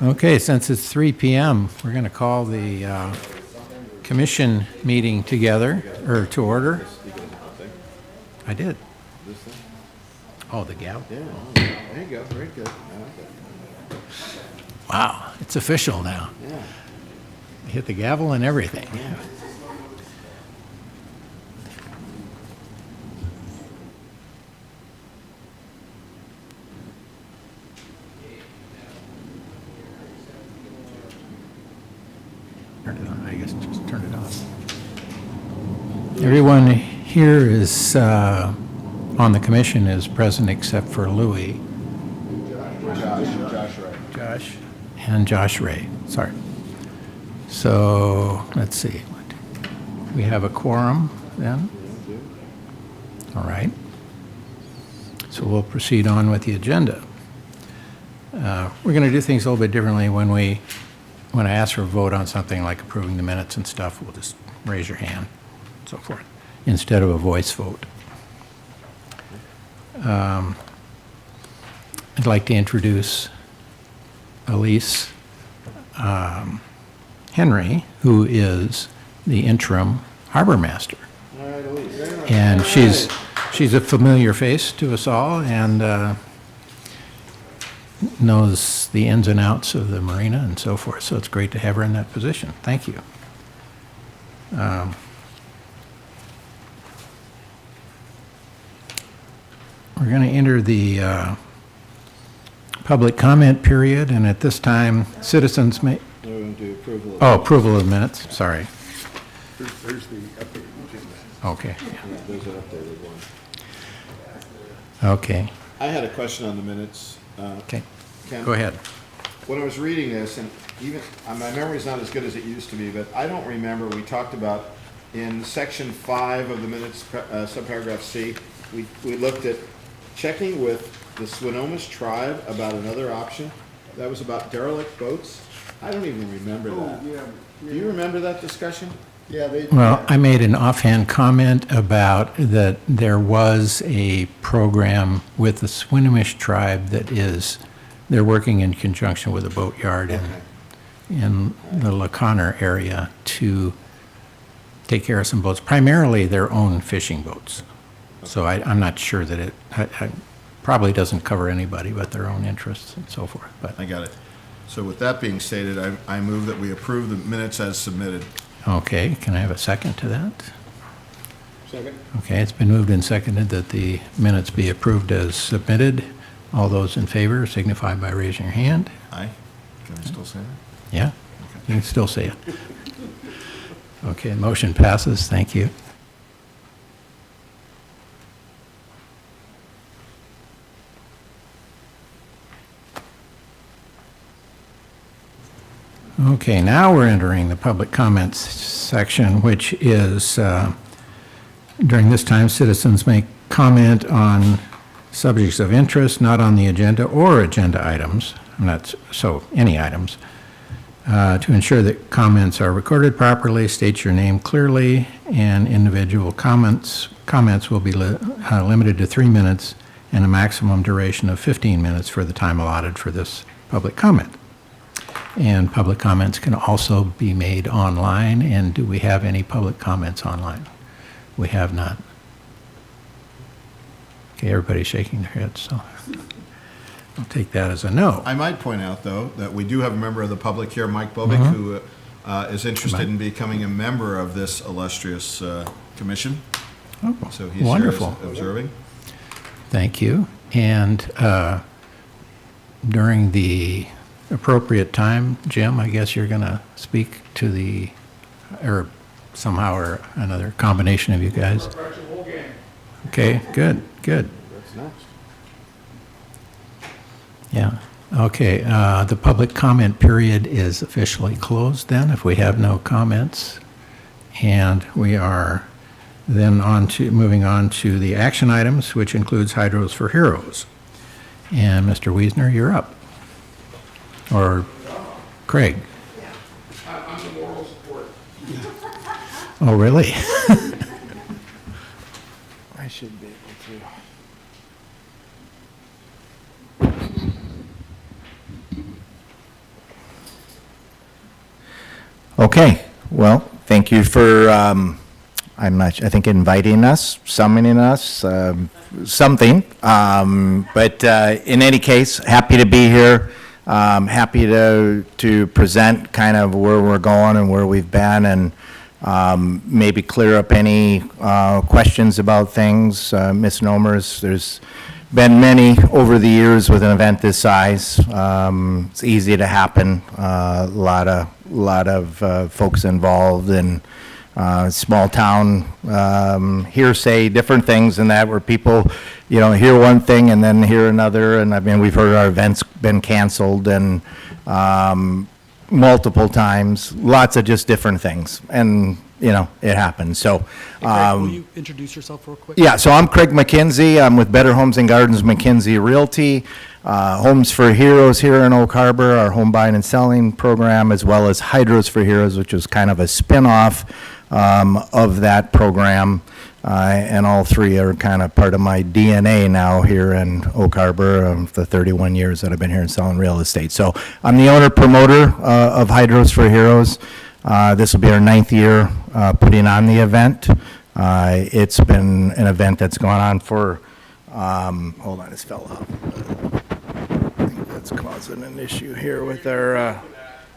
Okay, since it's 3 p.m., we're going to call the commission meeting together, or to order. I did. Oh, the gavel? Yeah, there you go, very good. I like that. Wow, it's official now. Yeah. Hit the gavel and everything. Yeah. Turn it on, I guess just turn it on. Everyone here is, on the commission is present except for Louis. Josh Wright. Josh. And Josh Ray, sorry. So, let's see. We have a quorum then? All right. So we'll proceed on with the agenda. We're going to do things a little bit differently when I ask for a vote on something like approving the minutes and stuff, we'll just raise your hand, and so forth, instead of a voice vote. I'd like to introduce Elise Henry, who is the interim harbor master. All right, Elise. Very nice. And she's a familiar face to us all and knows the ins and outs of the Marina and so forth. So it's great to have her in that position. Thank you. We're going to enter the public comment period, and at this time, citizens may... We're going to do approval of. Oh, approval of minutes, sorry. There's the updated agenda. Okay, Yeah, there's an updated one. okay, I had a question on the minutes. okay. Ken. Go ahead. When I was reading this, and even, my memory's not as good as it used to be, but I don't remember, we talked about in section 5 of the minutes, subparagraph C, we looked at checking with the Swinomish tribe about another option. That was about derelict boats. I don't even remember that. Yeah. Do you remember that discussion? Yeah, they. Well, I made an offhand comment about that there was a program with the Swinomish tribe that is, they're working in conjunction with a boatyard in the Laconer area to take care of some boats, primarily their own fishing boats. So I'm not sure that it probably doesn't cover anybody but their own interests and so forth. But I got it. So with that being stated, I move that we approve the minutes as submitted. okay, can I have a second to that? Second. Okay, it's been moved and seconded that the minutes be approved as submitted. All those in favor signify by raising your hand. Aye. Can I still say that? Yeah, you can still say it. Okay, motion passes. Thank you. Okay, now we're entering the public comments section, which is, during this time, citizens may comment on subjects of interest not on the agenda or agenda items, any items, to ensure that comments are recorded properly, state your name clearly, and individual comments will be limited to 3 minutes and a maximum duration of 15 minutes for the time allotted for this public comment. And public comments can also be made online. And do we have any public comments online? We have not. Okay, everybody's shaking their heads, so I'll take that as a no. I might point out, though, that we do have a member of the public here, Mike Bobick, who is interested in becoming a member of this illustrious commission. Oh, So he's wonderful. here observing. Thank you. And during the appropriate time, Jim, I guess you're going to speak to the, or somehow or another combination of you guys. Okay, good. That's next. Yeah. Okay, the public comment period is officially closed then, if we have no comments. And we are then moving on to the action items, which includes Hydros for Heroes. And Mr. Wiesner, you're up. Or Craig. I'm the moral support. Oh, really? I should be able to. Okay, well, thank you for, I think inviting us, summoning us, something. But in any case, happy to be here. Happy to present kind of where we're going and where we've been, and maybe clear up any questions about things, misnomers. There's been many over the years with an event this size. It's easy to happen. A lot of folks involved, and small town hearsay, different things in that, where people, hear one thing and then hear another. And I mean, we've heard our events been canceled and multiple times, lots of just different things. And, it happens. So, Craig, will you introduce yourself real quick? yeah, so I'm Craig McKenzie. I'm with Better Homes and Gardens McKenzie Realty. Homes for Heroes here in Oak Harbor, our home buying and selling program, as well as Hydros for Heroes, which was kind of a spin-off of that program. And all three are kind of part of my DNA now here in Oak Harbor, the 31 years that I've been here in selling real estate. So I'm the owner-promoter of Hydros for Heroes. This will be our 9th year putting on the event. It's been an event that's gone on for, hold on, this fell off. I think that's causing an issue here with our,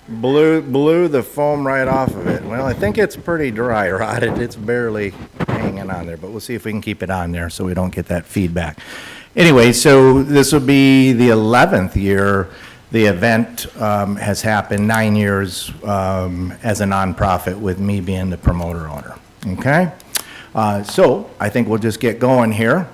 blew the foam right off of it. Well, I think it's pretty dry rotted. It's barely hanging on there, but we'll see if we can keep it on there so we don't get that feedback. Anyway, so this will be the 11th year the event has happened, 9 years as a nonprofit, with me being the promoter owner. Okay? So I think we'll just get going here.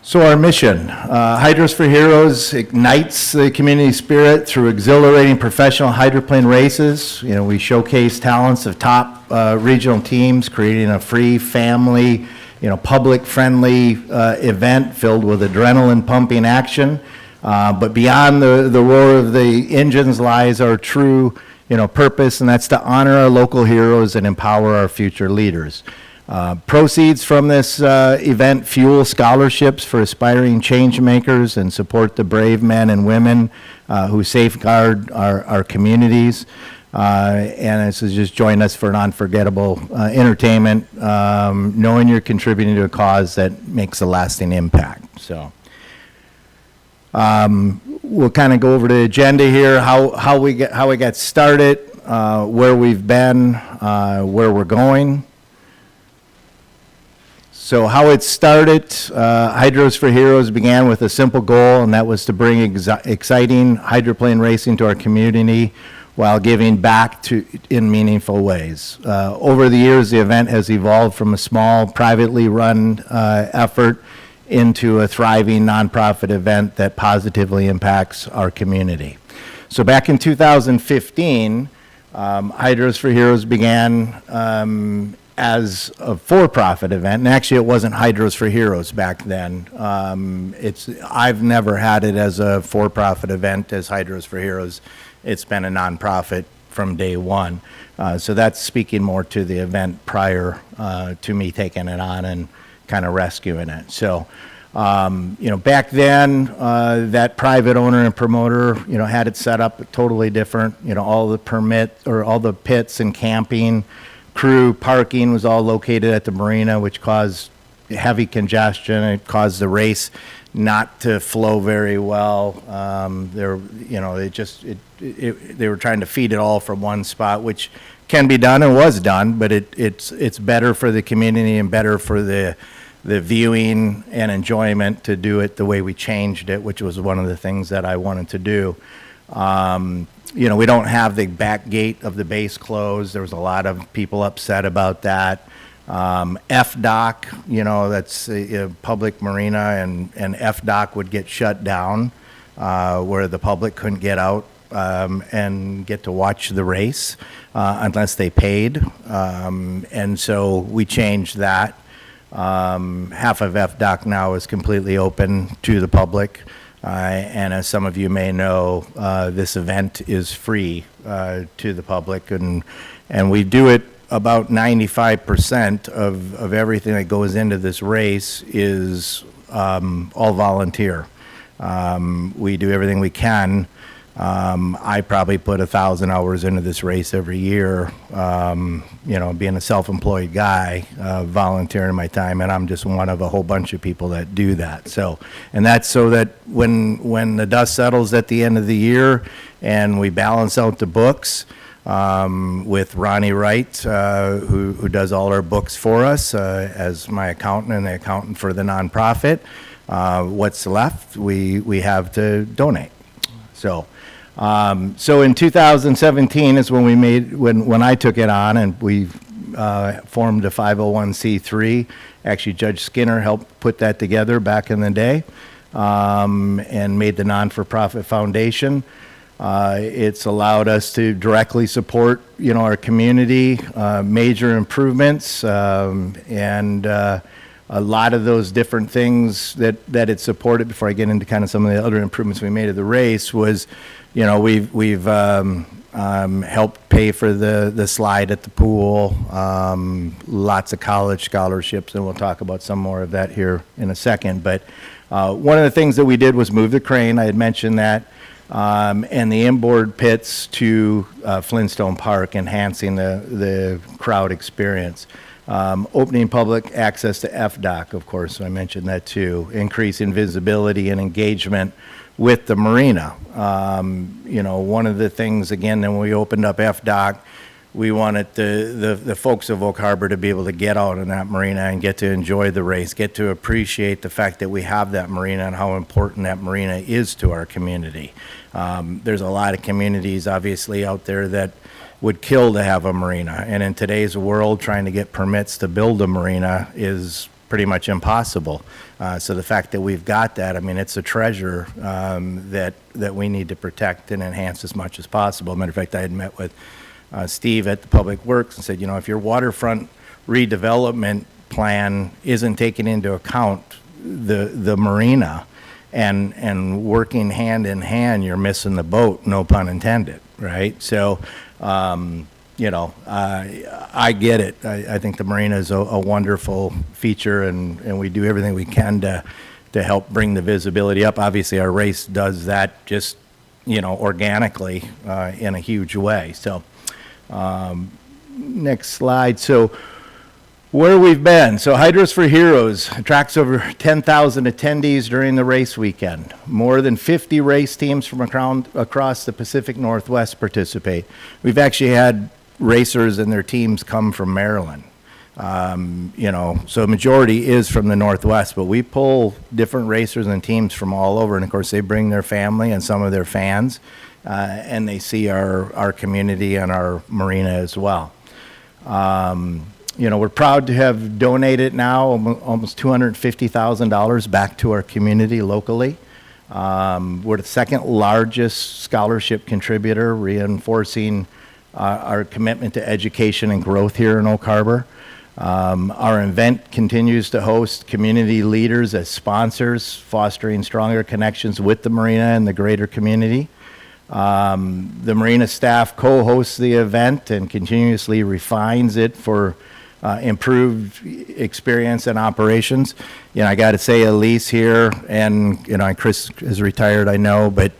So our mission, Hydros for Heroes ignites the community spirit through exhilarating professional hydroplane races. We showcase talents of top regional teams, creating a free, family, public-friendly event filled with adrenaline-pumping action. But beyond the roar of the engines lies our true, purpose, and that's to honor our local heroes and empower our future leaders. Proceeds from this event fuel scholarships for aspiring change makers and support the brave men and women who safeguard our communities. And this is just join us for an unforgettable entertainment, knowing you're contributing to a cause that makes a lasting impact. So we'll kind of go over the agenda here, how we got started, where we've been, where we're going. So how it started, Hydros for Heroes began with a simple goal, and that was to bring exciting hydroplane racing to our community while giving back in meaningful ways. Over the years, the event has evolved from a small, privately run effort into a thriving nonprofit event that positively impacts our community. So back in 2015, Hydros for Heroes began as a for-profit event, and actually it wasn't Hydros for Heroes back then. I've never had it as a for-profit event as Hydros for Heroes. It's been a nonprofit from day one. So that's speaking more to the event prior to me taking it on and kind of rescuing it. So, back then, that private owner and promoter, had it set up totally different. All the pits and camping, crew parking was all located at the Marina, which caused heavy congestion. It caused the race not to flow very well. They were trying to feed it all from one spot, which can be done and was done, but it's better for the community and better for the viewing and enjoyment to do it the way we changed it, which was one of the things that I wanted to do. We don't have the back gate of the base closed. There was a lot of people upset about that. FDOC, that's a public marina, and FDOC would get shut down where the public couldn't get out and get to watch the race unless they paid. And so we changed that. Half of FDOC now is completely open to the public. And as some of you may know, this event is free to the public, and we do it. About 95% of everything that goes into this race is all volunteer. We do everything we can I probably put 1,000 hours into this race every year, being a self-employed guy, volunteering my time, and I'm just one of a whole bunch of people that do that. So, and that's so that when the dust settles at the end of the year and we balance out the books, with Ronnie Wright, who does all our books for us as my accountant and the accountant for the nonprofit, what's left we have to donate. So in 2017 is when when I took it on, and we formed a 501c3. Actually, Judge Skinner helped put that together back in the day, and made the non-for-profit foundation. It's allowed us to directly support, our community, major improvements, and a lot of those different things that it supported. Before I get into kind of some of the other improvements we made of the race was, we've helped pay for the slide at the pool, lots of college scholarships, and we'll talk about some more of that here in a second. But one of the things that we did was move the crane. I had mentioned that. And the inboard pits to Flintstone Park, enhancing the crowd experience. Opening public access to FDOC, of course, so I mentioned that too. Increasing visibility and engagement with the marina. One of the things, again, when we opened up FDOC, we wanted the folks of Oak Harbor to be able to get out in that marina and get to enjoy the race, get to appreciate the fact that we have that marina and how important that marina is to our community. There's a lot of communities, obviously, out there that would kill to have a marina. And in today's world, trying to get permits to build a marina is pretty much impossible. So the fact that we've got that, it's a treasure that we need to protect and enhance as much as possible. Matter of fact, I had met with Steve at the Public Works and said, if your waterfront redevelopment plan isn't taking into account the marina and working hand in hand, you're missing the boat, no pun intended, right? So, I get it. I think the marina is a wonderful feature, and we do everything we can to help bring the visibility up. Obviously, our race does that just, organically in a huge way. So, next slide. So, where we've been. So Hydros for Heroes attracts over 10,000 attendees during the race weekend. More than 50 race teams from across the Pacific Northwest participate. We've actually had racers and their teams come from Maryland. So a majority is from the Northwest, but we pull different racers and teams from all over. And of course, they bring their family and some of their fans, and they see our community and our marina as well. We're proud to have donated now almost $250,000 back to our community locally. We're the second largest scholarship contributor, reinforcing our commitment to education and growth here in Oak Harbor. Our event continues to host community leaders as sponsors, fostering stronger connections with the marina and the greater community. The marina staff co-hosts the event and continuously refines it for improved experience and operations. I got to say, Elise here, and Chris is retired, I know, but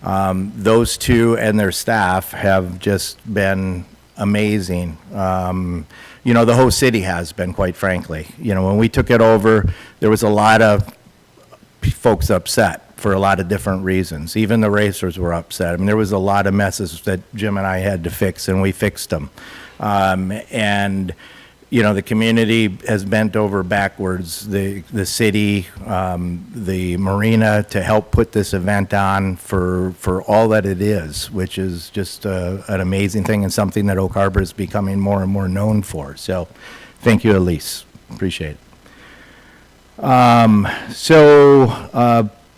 those two and their staff have just been amazing. The whole city has been, quite frankly. When we took it over, there was a lot of folks upset for a lot of different reasons. Even the racers were upset. There was a lot of messes that Jim and I had to fix, and we fixed them. The community has bent over backwards, the city, the marina, to help put this event on for all that it is, which is just an amazing thing and something that Oak Harbor is becoming more and more known for. So thank you, Elise. Appreciate it.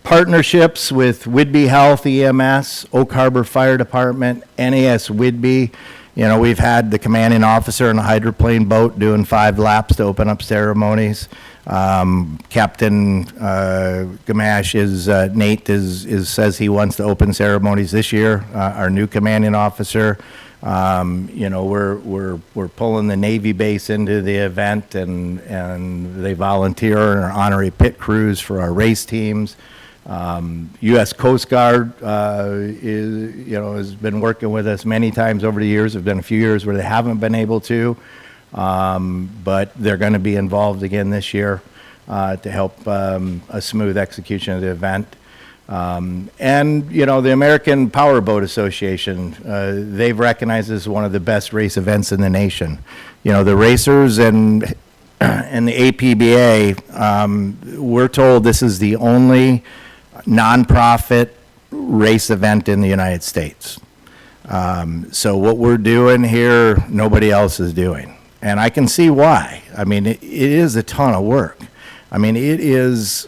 Partnerships with Whidbey Health, EMS, Oak Harbor Fire Department, NAS Whidbey. We've had the commanding officer in a hydroplane boat doing 5 laps to open up ceremonies. Captain Gamache Nate says he wants to open ceremonies this year. Our new commanding officer. We're pulling the Navy base into the event, and they volunteer in our honorary pit crews for our race teams. U.S. Coast Guard has been working with us many times over the years. There've been a few years where they haven't been able to, but they're going to be involved again this year to help a smooth execution of the event. And, the American Powerboat Association, they've recognized this as one of the best race events in the nation. The racers and the APBA, we're told this is the only nonprofit race event in the United States. So what we're doing here, nobody else is doing. And I can see why. I mean, it is a ton of work. I mean, it is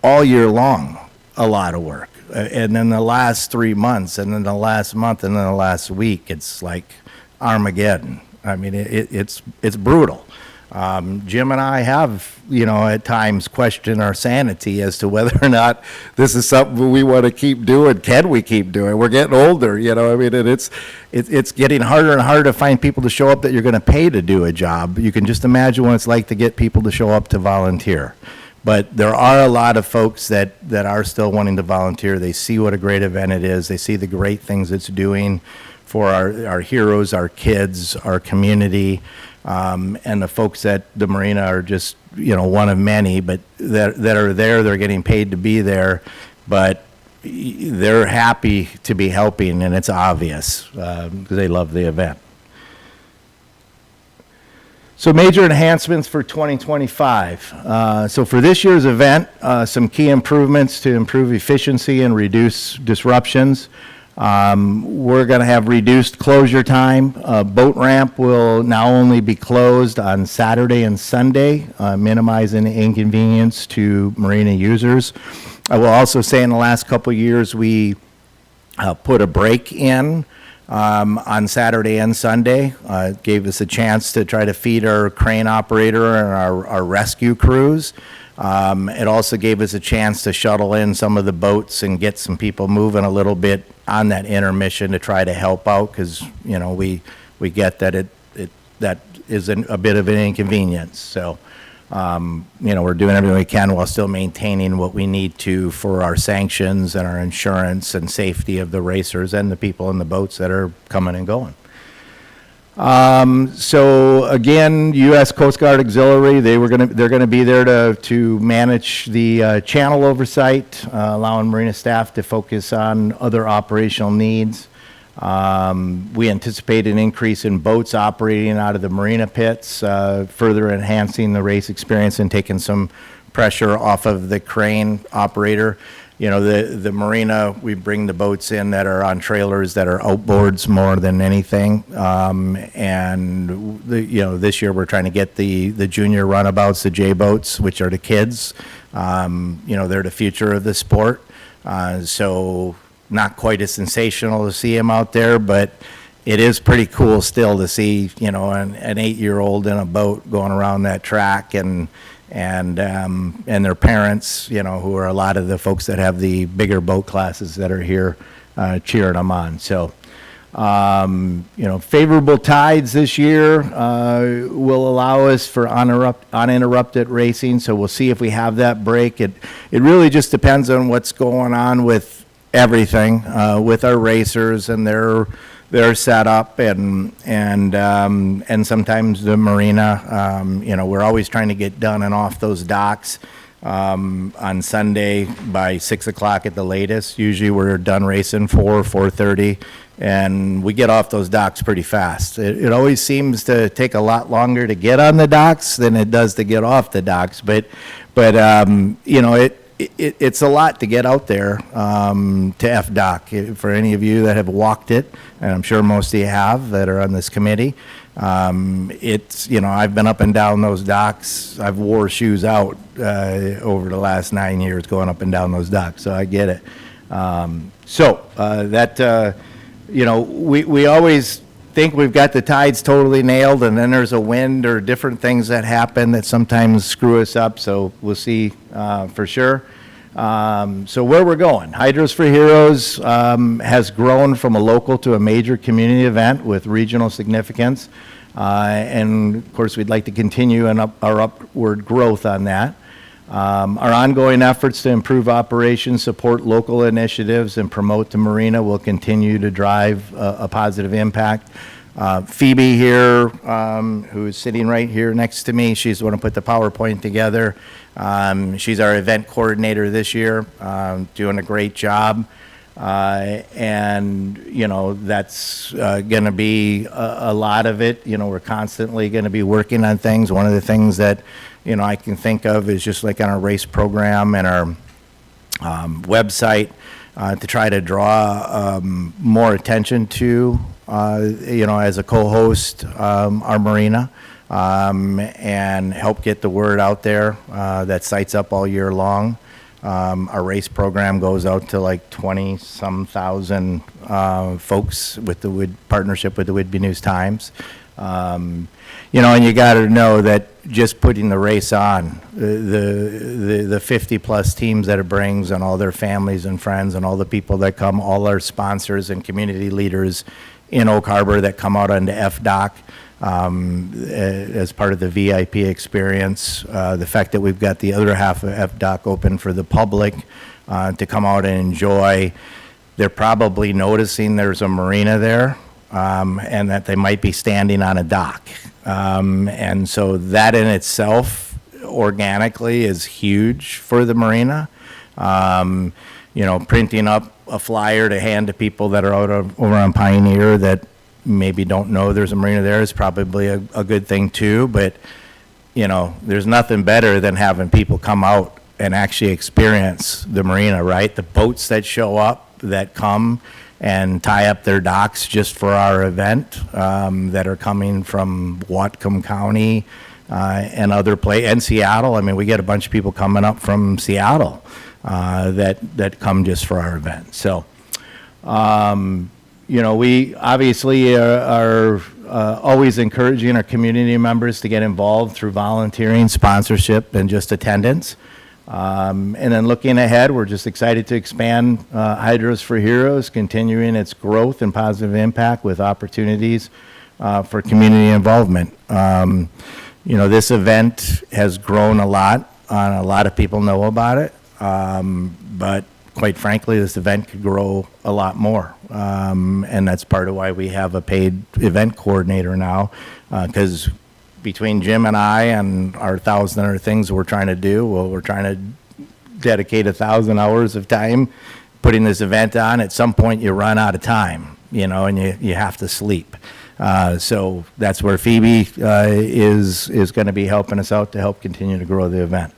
all year long a lot of work. And then the last 3 months, and then the last month, and then the last week, it's like Armageddon. I mean, it's brutal. Jim and I have, at times questioned our sanity as to whether or not this is something we want to keep doing. Can we keep doing? We're getting older, I mean, and it's getting harder and harder to find people to show up that you're going to pay to do a job. You can just imagine what it's like to get people to show up to volunteer. But there are a lot of folks that are still wanting to volunteer. They see what a great event it is. They see the great things it's doing for our heroes, our kids, our community, and the folks at the Marina are just, one of many, but that are there. They're getting paid to be there, but they're happy to be helping, and it's obvious because they love the event. So major enhancements for 2025. So for this year's event, some key improvements to improve efficiency and reduce disruptions. We're going to have reduced closure time. Boat ramp will now only be closed on Saturday and Sunday, minimizing the inconvenience to marina users. I will also say in the last couple of years, we put a break in on Saturday and Sunday. It gave us a chance to try to feed our crane operator and our rescue crews. It also gave us a chance to shuttle in some of the boats and get some people moving a little bit on that intermission to try to help out because, we get that that is a bit of an inconvenience. So, we're doing everything we can while still maintaining what we need to for our sanctions and our insurance and safety of the racers and the people in the boats that are coming and going. So again, U.S. Coast Guard Auxiliary, they're going to be there to manage the channel oversight, allowing Marina staff to focus on other operational needs. We anticipate an increase in boats operating out of the marina pits, further enhancing the race experience and taking some pressure off of the crane operator. The marina, we bring the boats in that are on trailers that are outboards more than anything. And this year we're trying to get the junior runabouts, the J boats, which are the kids. They're the future of the sport. So not quite as sensational to see them out there, but it is pretty cool still to see, an 8-year-old in a boat going around that track and their parents, who are a lot of the folks that have the bigger boat classes that are here cheering them on. So, favorable tides this year will allow us for uninterrupted racing. So we'll see if we have that break. It really just depends on what's going on with everything with our racers and their setup and sometimes the marina. We're always trying to get done and off those docks on Sunday by 6 o'clock at the latest. Usually we're done racing 4:30, and we get off those docks pretty fast. It always seems to take a lot longer to get on the docks than it does to get off the docks, but it's a lot to get out there to FDOC. For any of you that have walked it, and I'm sure most of you have that are on this committee, I've been up and down those docks. I've wore shoes out over the last 9 years going up and down those docks, so I get it. We always think we've got the tides totally nailed, and then there's a wind or different things that happen that sometimes screw us up, so we'll see for sure. So where we're going, Hydros for Heroes has grown from a local to a major community event with regional significance, and of course we'd like to continue our upward growth on that. Our ongoing efforts to improve operations, support local initiatives, and promote the marina will continue to drive a positive impact. Phoebe here, who is sitting right here next to me, she's the one who put the PowerPoint together. She's our event coordinator this year, doing a great job. And, you know, that's going to be a lot of it. You know, we're constantly going to be working on things. One of the things that, you know, I can think of is just like on our race program and our website to try to draw more attention to, you know, as a co-host, our marina. And help get the word out there. That site's up all year long. Our race program goes out to like 20-some thousand folks with the partnership with the Whitby News Times. You know, and you got to know that just putting the race on, the 50-plus teams that it brings and all their families and friends and all the people that come, all our sponsors and community leaders in Oak Harbor that come out onto FDOC, as part of the VIP experience, the fact that we've got the other half of FDOC open for the public to come out and enjoy. They're probably noticing there's a marina there and that they might be standing on a dock. And so that in itself organically is huge for the marina. You know, printing up a flyer to hand to people that are over on Pioneer that maybe don't know there's a marina there is probably a good thing too, but you know, there's nothing better than having people come out and actually experience the marina, right? The boats that show up, that come and tie up their docks just for our event, that are coming from Whatcom County and other and Seattle. I mean, we get a bunch of people coming up from Seattle that come just for our event. So, you know, we obviously are always encouraging our community members to get involved through volunteering, sponsorship, and just attendance. And then looking ahead, we're just excited to expand Hydros for Heroes, continuing its growth and positive impact with opportunities for community involvement. You know, this event has grown a lot. A lot of people know about it, but quite frankly, this event could grow a lot more. And that's part of why we have a paid event coordinator now, because between Jim and I and our 1,000 other things we're trying to do, well, we're trying to dedicate 1,000 hours of time putting this event on. At some point, you run out of time, you know, and you have to sleep. So that's where Phoebe is going to be helping us out to help continue to grow the event.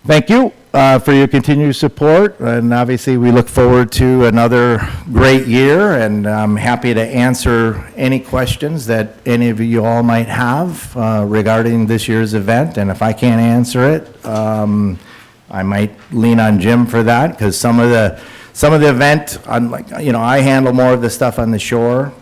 Thank you for your continued support, and obviously we look forward to another great year, and I'm happy to answer any questions that any of you all might have regarding this year's event, and if I can't answer it, I might lean on Jim for that, because some of the event, you know, I handle more of the stuff on the shore.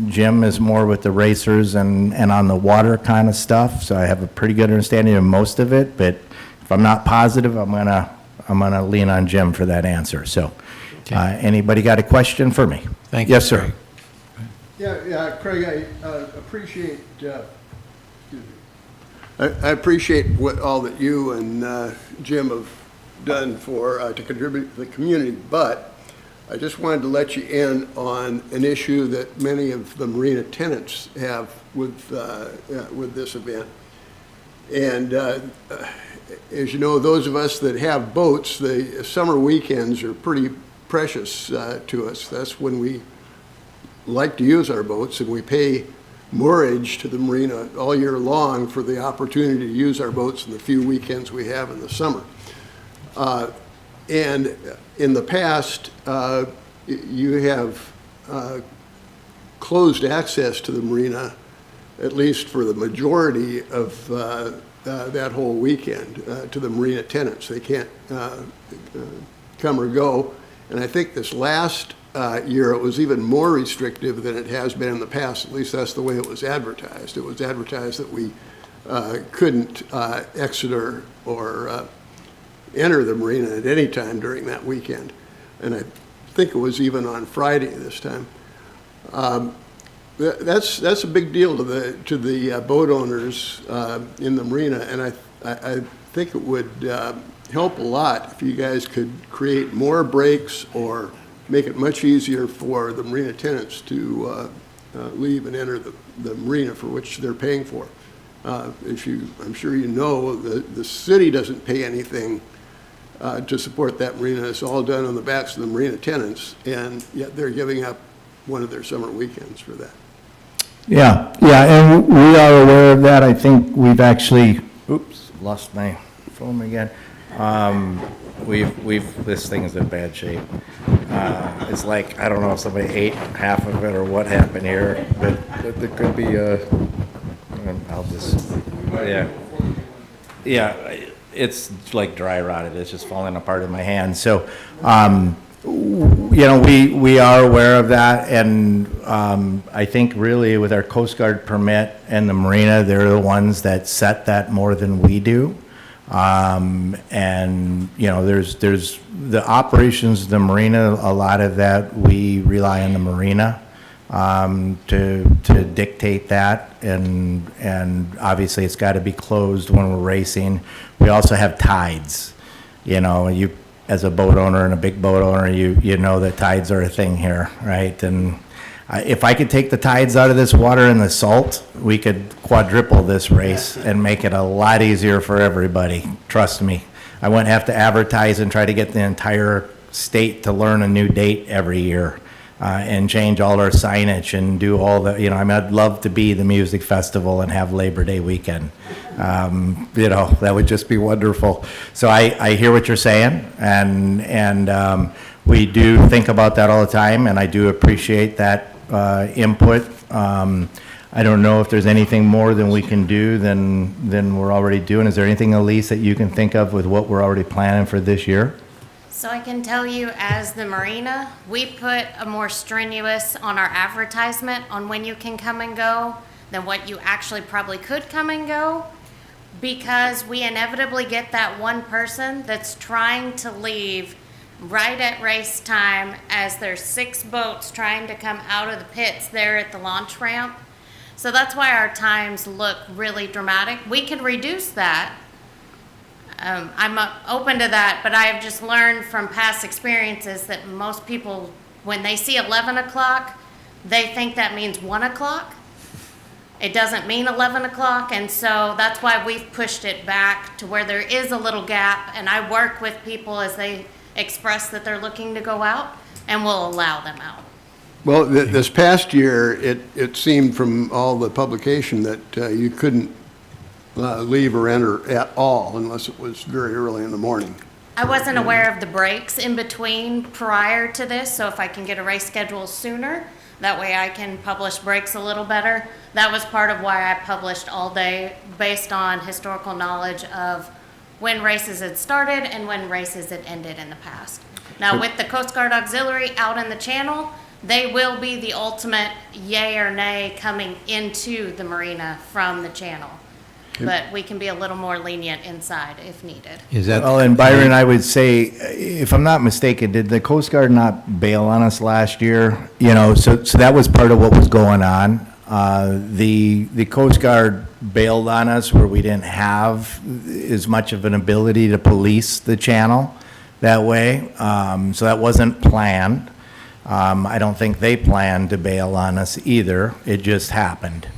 Jim is more with the racers and on the water kind of stuff, so I have a pretty good understanding of most of it, but if I'm not positive, I'm gonna lean on Jim for that answer. So, anybody got a question for me? Thank you. Yes, sir. Yeah, Craig, I appreciate, I appreciate what all that you and Jim have done to contribute to the community, but I just wanted to let you in on an issue that many of the marina tenants have with this event. And as you know, those of us that have boats, the summer weekends are pretty precious to us. That's when we like to use our boats, and we pay moorage to the marina all year long for the opportunity to use our boats in the few weekends we have in the summer. And in the past, you have closed access to the marina, at least for the majority of that whole weekend, to the marina tenants. They can't come or go. And I think this last year, it was even more restrictive than it has been in the past. At least that's the way it was advertised. It was advertised that we couldn't exit or enter the marina at any time during that weekend. And I think it was even on Friday this time. That's a big deal to the boat owners in the marina, and I think it would help a lot if you guys could create more breaks or make it much easier for the marina tenants to leave and enter the marina for which they're paying for. I'm sure you know, the city doesn't pay anything to support that marina. It's all done on the backs of the marina tenants, and yet they're giving up one of their summer weekends for that. Yeah, and we are aware of that. I think we've actually, oops, lost my phone again. This thing's in bad shape. It's like, I don't know if somebody ate half of it or what happened here, but there could be I'll just, yeah, it's like dry rotted. It's just falling apart in my hand. So, we are aware of that, and I think really with our Coast Guard permit and the marina, they're the ones that set that more than we do. There's the operations of the marina, a lot of that, we rely on the marina to dictate that, and obviously it's got to be closed when we're racing. We also have tides. You, as a boat owner and a big boat owner, you know that tides are a thing here, right? And if I could take the tides out of this water and the salt, we could quadruple this race and make it a lot easier for everybody. Trust me. I wouldn't have to advertise and try to get the entire state to learn a new date every year and change all our signage and do all the, I'd love to be the music festival and have Labor Day weekend. That would just be wonderful. So I hear what you're saying, and we do think about that all the time, and I do appreciate that input. I don't know if there's anything more than we can do than we're already doing. Is there anything, Elise, that you can think of with what we're already planning for this year? So I can tell you, as the marina, we put a more strenuous on our advertisement on when you can come and go than what you actually probably could come and go, because we inevitably get that one person that's trying to leave right at race time as there's 6 boats trying to come out of the pits there at the launch ramp. So that's why our times look really dramatic. We could reduce that. I'm open to that, but I have just learned from past experiences that most people, when they see 11 o'clock, they think that means 1 o'clock. It doesn't mean 11 o'clock, and so that's why we've pushed it back to where there is a little gap, and I work with people as they express that they're looking to go out, and we'll allow them out. Well, this past year, it seemed from all the publication that you couldn't leave or enter at all unless it was very early in the morning. I wasn't aware of the breaks in between prior to this, so if I can get a race schedule sooner, that way I can publish breaks a little better. That was part of why I published all day based on historical knowledge of when races had started and when races had ended in the past. Now with the Coast Guard Auxiliary out in the channel, they will be the ultimate yay or nay coming into the marina from the channel. But we can be a little more lenient inside if needed. Is that? Well, and Byron, I would say, if I'm not mistaken, did the Coast Guard not bail on us last year? So that was part of what was going on. The Coast Guard bailed on us where we didn't have as much of an ability to police the channel that way. So that wasn't planned. I don't think they planned to bail on us either. It just happened.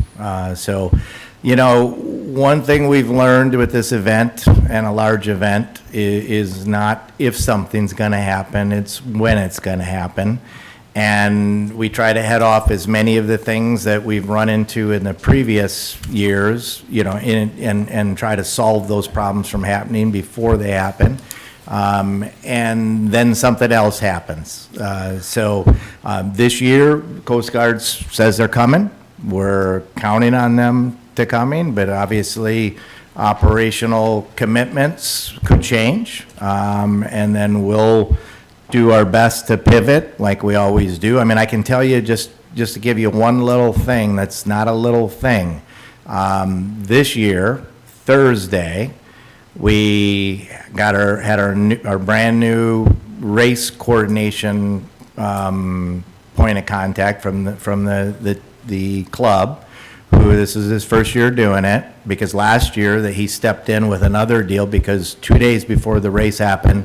One thing we've learned with this event, and a large event, is not if something's going to happen, it's when it's going to happen. And we try to head off as many of the things that we've run into in the previous years, and try to solve those problems from happening before they happen. And then something else happens. This year, Coast Guard says they're coming. We're counting on them to coming, but obviously operational commitments could change, and then we'll do our best to pivot like we always do. I mean, I can tell you, just to give you one little thing that's not a little thing. This year, Thursday, we had our brand new race coordination point of contact from the the club, who this is his first year doing it, because last year that he stepped in with another deal, because 2 days before the race happened,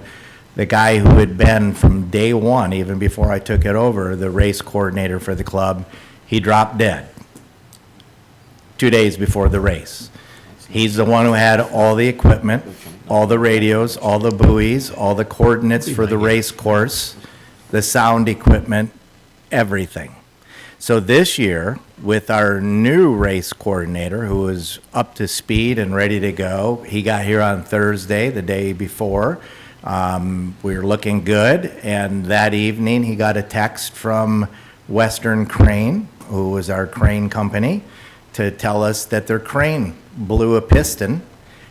the guy who had been from day one, even before I took it over, the race coordinator for the club, he dropped dead 2 days before the race. He's the one who had all the equipment, all the radios, all the buoys, all the coordinates for the race course, the sound equipment, everything. So this year, with our new race coordinator, who is up to speed and ready to go, he got here on Thursday, the day before. We were looking good, and that evening, he got a text from Western Crane, who was our crane company, to tell us that their crane blew a piston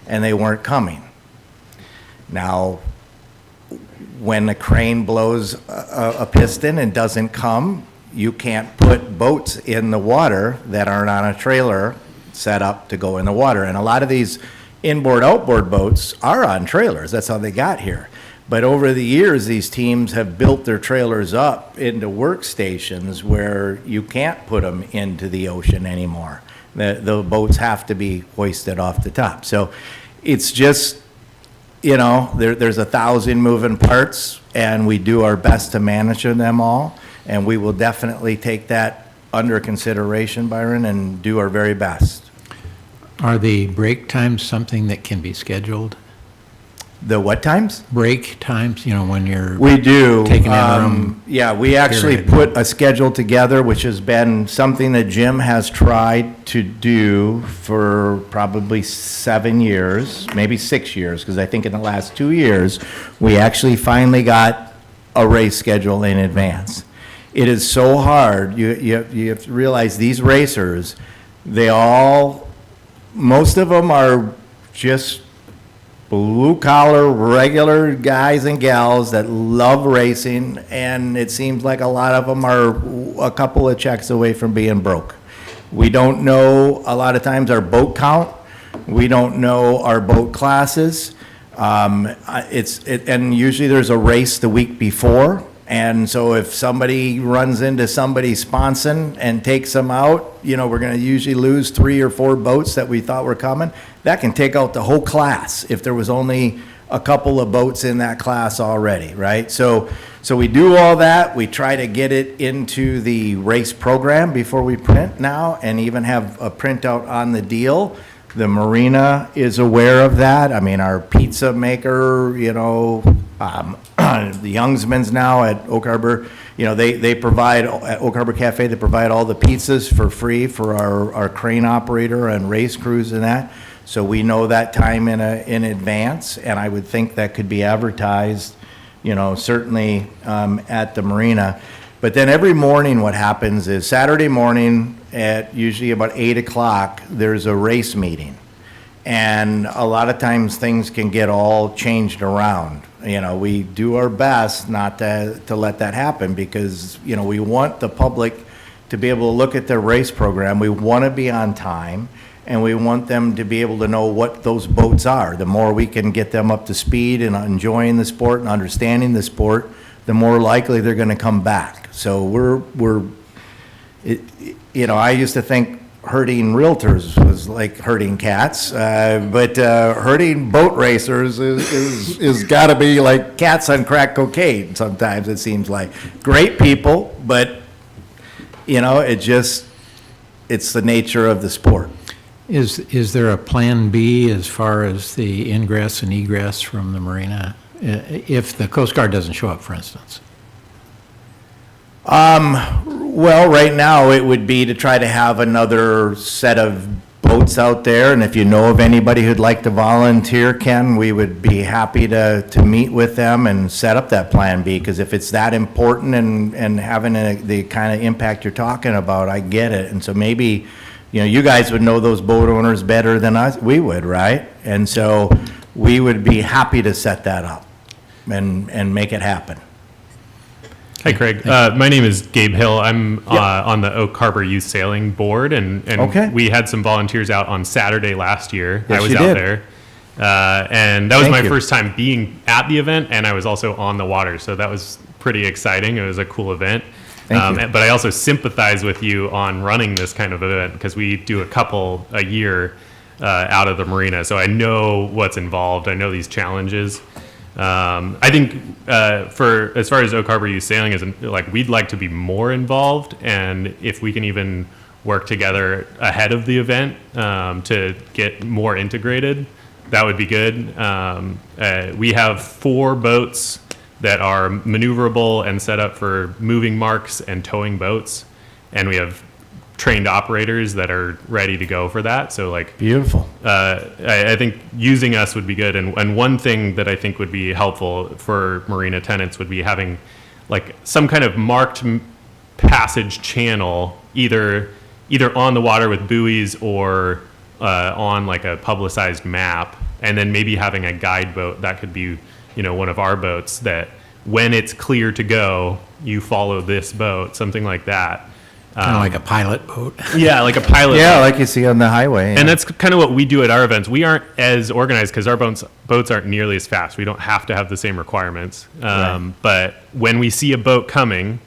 and they weren't coming. Now, when a crane blows a piston and doesn't come, you can't put boats in the water that aren't on a trailer set up to go in the water. And a lot of these inboard, outboard boats are on trailers. That's how they got here. But over the years, these teams have built their trailers up into workstations where you can't put them into the ocean anymore. The boats have to be hoisted off the top. So it's just, you know, there's 1,000 moving parts, and we do our best to manage them all. And we will definitely take that under consideration, Byron, and do our very best. Are the break times something that can be scheduled? The what times? Break times, you know, when you're We do. taking interim Yeah, we actually period. put a schedule together, which has been something that Jim has tried to do for probably 7 years, maybe 6 years, because I think in the last 2 years, we actually finally got a race schedule in advance. It is so hard. You have to realize these racers, most of them are just blue-collar, regular guys and gals that love racing, and it seems like a lot of them are a couple of checks away from being broke. We don't know, a lot of times, our boat count. We don't know our boat classes. And usually there's a race the week before, and so if somebody runs into somebody sponsoring and takes them out, you know, we're going to usually lose 3 or 4 boats that we thought were coming. That can take out the whole class if there was only a couple of boats in that class already, right? So we do all that. We try to get it into the race program before we print now, and even have a printout on the deal. The Marina is aware of that. I mean, our pizza maker, you know, the Youngsman's now at Oak Harbor, you know, they provide, at Oak Harbor Cafe, they provide all the pizzas for free for our crane operator and race crews and that. So we know that time in advance, and I would think that could be advertised, you know, certainly at the Marina. But then every morning what happens is Saturday morning at usually about 8 o'clock, there's a race meeting. And a lot of times things can get all changed around. You know, we do our best not to let that happen because, you know, we want the public to be able to look at their race program. We want to be on time, and we want them to be able to know what those boats are. The more we can get them up to speed and enjoying the sport and understanding the sport, the more likely they're going to come back. So you know, I used to think herding realtors was like herding cats, but herding boat racers is got to be like cats on crack cocaine sometimes, it seems like. Great people, but, you know, it's the nature of the sport. Is there a plan B as far as the ingress and egress from the marina, if the Coast Guard doesn't show up, for instance? Well, right now, it would be to try to have another set of boats out there, and if you know of anybody who'd like to volunteer, Ken, we would be happy to meet with them and set up that Plan B, because if it's that important and having the kind of impact you're talking about, I get it. And so maybe, you know, you guys would know those boat owners better than we would, right? And so we would be happy to set that up and make it happen. Hi, Craig. My name is Gabe Hill. I'm on the Oak Harbor Youth Sailing Board, and Okay. we had some volunteers out on Saturday last year. Yes, I was you out did. there, and that was Thank my you. first time being at the event, and I was also on the water, so that was pretty exciting. It was a cool event. Thank you. But I also sympathize with you on running this kind of event because we do a couple a year out of the marina. So I know what's involved. I know these challenges. I think for as far as Oak Harbor Youth Sailing is, like, we'd like to be more involved, and if we can even work together ahead of the event to get more integrated, that would be good. We have 4 boats that are maneuverable and set up for moving marks and towing boats, and we have trained operators that are ready to go for that. So, like, Beautiful. I think using us would be good. And one thing that I think would be helpful for marina tenants would be having, like, some kind of marked passage channel, either on the water with buoys or on, like, a publicized map, and then maybe having a guide boat that could be, one of our boats that when it's clear to go, you follow this boat, something like that. Kind of like a pilot boat. Yeah, like a pilot. Yeah, like you see on the highway. And that's kind of what we do at our events. We aren't as organized because our boats aren't nearly as fast. We don't have to have the same requirements. Right. But when we see a boat coming,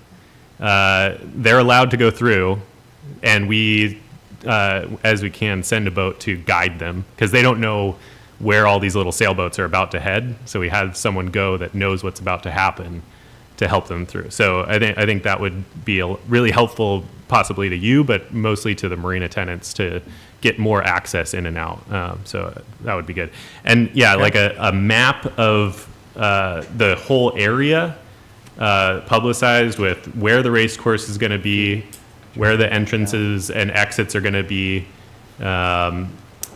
they're allowed to go through, and we, as we can, send a boat to guide them because they don't know where all these little sailboats are about to head. So we have someone go that knows what's about to happen to help them through. So I think that would be really helpful, possibly to you, but mostly to the marina tenants to get more access in and out. So that would be good. And yeah, like a map of the whole area, publicized with where the race course is going to be, where the entrances and exits are going to be,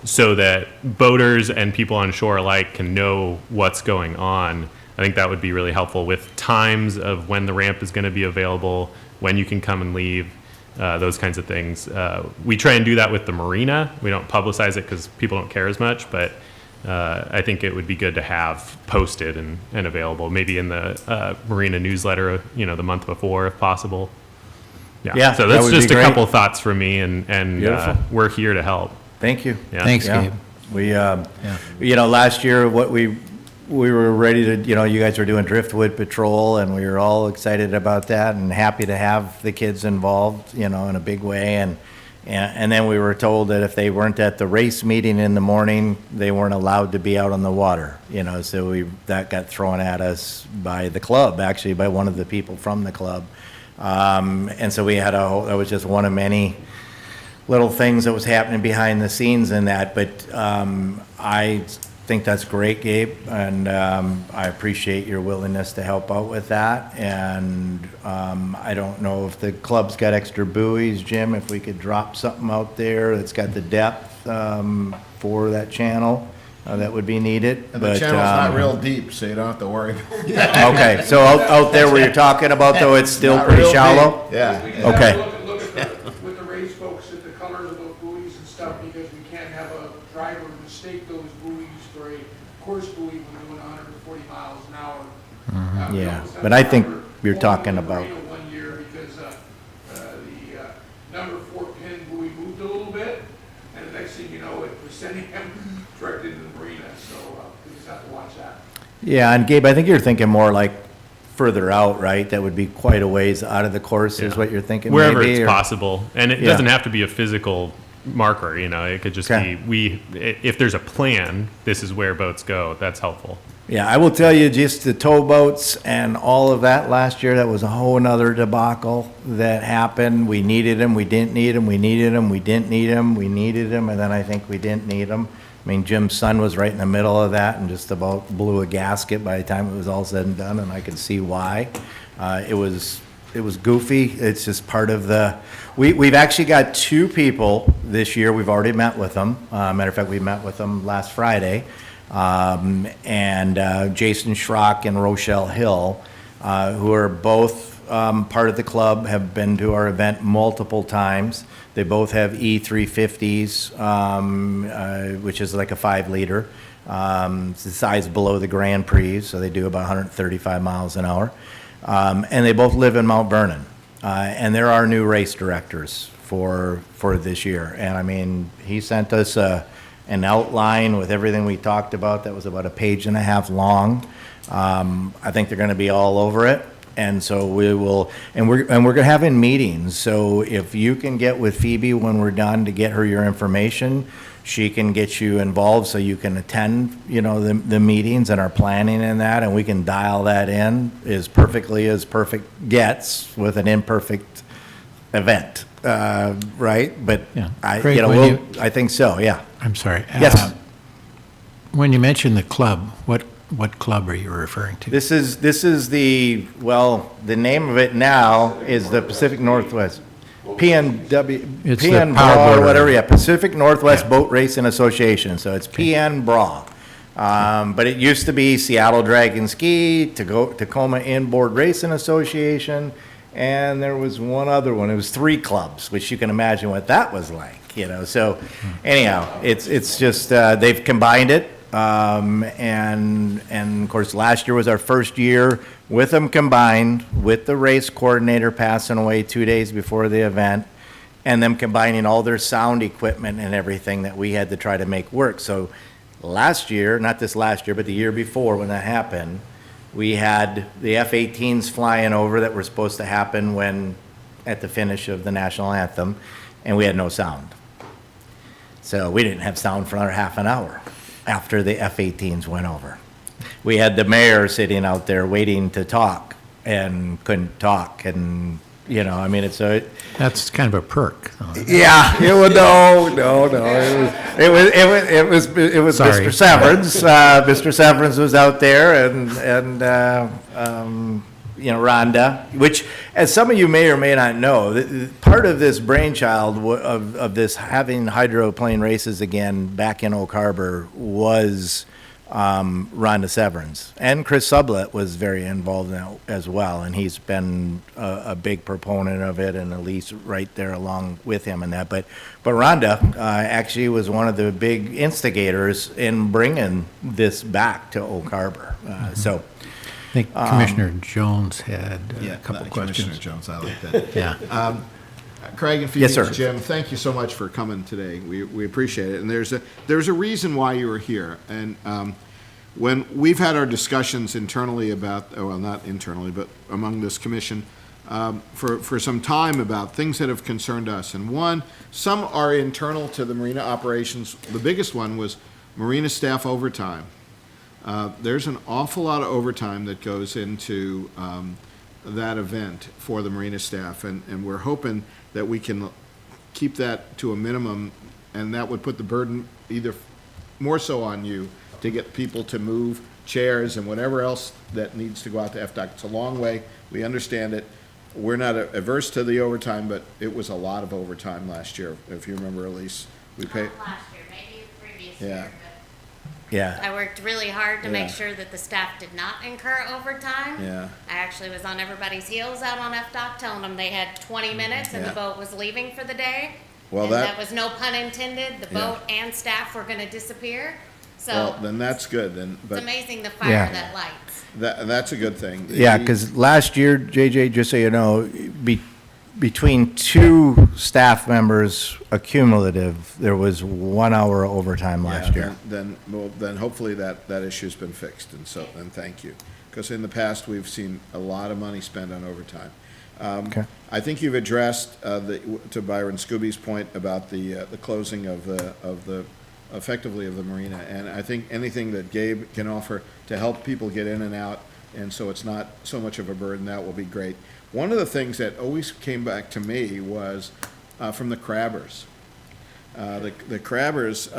so that boaters and people on shore alike can know what's going on. I think that would be really helpful with times of when the ramp is going to be available, when you can come and leave, those kinds of things. We try and do that with the marina. We don't publicize it because people don't care as much, but I think it would be good to have posted and available, maybe in the marina newsletter, the month before if possible. Yeah, so that that's would be just a great. couple thoughts from me, and Beautiful. we're here to help. Thank you. Yeah. Thanks, Yeah. Gabe. We, last year, we were ready to, you guys were doing Driftwood Patrol, and we were all excited about that and happy to have the kids involved, in a big way. And then we were told that if they weren't at the race meeting in the morning, they weren't allowed to be out on the water, so that got thrown at us by the club, actually, by one of the people from the club. And so we had that was just one of many little things that was happening behind the scenes in that, but I think that's great, Gabe, and I appreciate your willingness to help out with that. And I don't know if the club's got extra buoys, Jim, if we could drop something out there that's got the depth for that channel, that would be needed. And the channel's not real deep, so you don't have to worry. Okay, so out there where you're talking about, though, it's still Not pretty real shallow? deep. Yeah. Okay. Look at with the race folks at the colors of those buoys and stuff, because we can't have a driver mistake those buoys for a course buoy when doing 140 miles an hour. We Yeah, almost had but I think driver you're pulling talking the about- marina one year because the number 4 pin buoy moved a little bit, and the next thing you know, it was sending him directly into the marina, so we just have to watch that. Yeah, and Gabe, I think you're thinking more like further out, right? That would be quite a ways out of the course, is Yeah. what you're thinking, Wherever maybe, it's or- possible, and it Yeah. doesn't have to be a physical marker. It could just Okay. be if there's a plan, this is where boats go. That's helpful. Yeah, I will tell you, just the towboats and all of that last year, that was a whole nother debacle that happened. We needed them, we didn't need them, we needed them, we didn't need them, we needed them, and then I think we didn't need them. I mean, Jim's son was right in the middle of that and just about blew a gasket by the time it was all said and done, and I could see why. It was goofy. It's just part of the, we've actually got 2 people this year, we've already met with them. Matter of fact, we met with them last Friday. And Jason Schrock and Rochelle Hill, who are both part of the club, have been to our event multiple times. They both have E350s, which is like a 5-liter. It's the size below the Grand Prix, so they do about 135 miles an hour. And they both live in Mount Vernon. And they're our new race directors for this year. And I mean, he sent us an outline with everything we talked about that was about a page and a half long. I think they're going to be all over it. And so we will, and we're going to have in meetings. So if you can get with Phoebe when we're done to get her your information, she can get you involved so you can attend, the meetings and our planning and that, and we can dial that in as perfectly as perfect gets with an imperfect event, right? But Yeah. I, Craig, I think so, yeah. I'm sorry. Yes. When you mention the club, what club are you referring to? This is the name of it now is the Pacific Northwest, PNW, It's the PN Power BRA or Boat whatever, Racing. yeah, Pacific Northwest Yeah. Boat Racing Association, so it's PN BRA. But it used to be Seattle Dragon Ski, Tacoma Inboard Racing Association, and there was one other one. It was 3 clubs, which you can imagine what that was like, So anyhow, it's just, they've combined it. And of course, last year was our first year with them combined, with the race coordinator passing away 2 days before the event, and them combining all their sound equipment and everything that we had to try to make work. So last year, not this last year, but the year before when that happened, we had the F-18s flying over that were supposed to happen at the finish of the national anthem, and we had no sound. So we didn't have sound for another half an hour after the F-18s went over. We had the mayor sitting out there waiting to talk and couldn't talk, and it's That's kind of a perk. yeah. It was no. It was Sorry. Mr. Severance. Mr. Severance was out there, and Rhonda, which, as some of you may or may not know, part of this brainchild of this having hydroplane races again back in Oak Harbor was Rhonda Severance. And Chris Sublett was very involved in that as well, and he's been a big proponent of it, and Elise right there along with him in that. But Rhonda actually was one of the big instigators in bringing this back to Oak Harbor. So. I think Commissioner Jones had a couple Commissioner questions. Jones, I like that. Yeah. Craig and Phoebe, Yes, sir. Jim, thank you so much for coming today. We appreciate it. And there's a reason why you were here. And when we've had our discussions internally about, well, not internally, but among this commission, for some time about things that have concerned us. And some are internal to the marina operations. The biggest one was marina staff overtime. There's an awful lot of overtime that goes into that event for the marina staff, and we're hoping that we can keep that to a minimum, and that would put the burden either more so on you to get people to move chairs and whatever else that needs to go out to FDOT. It's a long way. We understand it. We're not averse to the overtime, but it was a lot of overtime last year, if you remember, Elise. We paid. Not last year, maybe the previous Yeah. year, Yeah. but I worked really hard to Yeah. make sure that the staff did not incur overtime. Yeah. I actually was on everybody's heels out on FDOT, telling them they had 20 minutes and the Yeah. boat was leaving for the day. Well, And that- that was no pun intended, the Yeah. boat and staff were gonna disappear. Well, So then that's good, then, it's but amazing the fire Yeah. that lights. that's a good thing. Yeah, because last year, JJ, just so you know, between 2 staff members accumulative, there was 1 hour overtime last year. Then hopefully that issue's been fixed, and so, and thank you. Because in the past, we've seen a lot of money spent on overtime. Okay. I think you've addressed, to Byron Scooby's point about the closing effectively of the marina, and I think anything that Gabe can offer to help people get in and out, and so it's not so much of a burden, that will be great. One of the things that always came back to me was from the crabbers. The crabbers,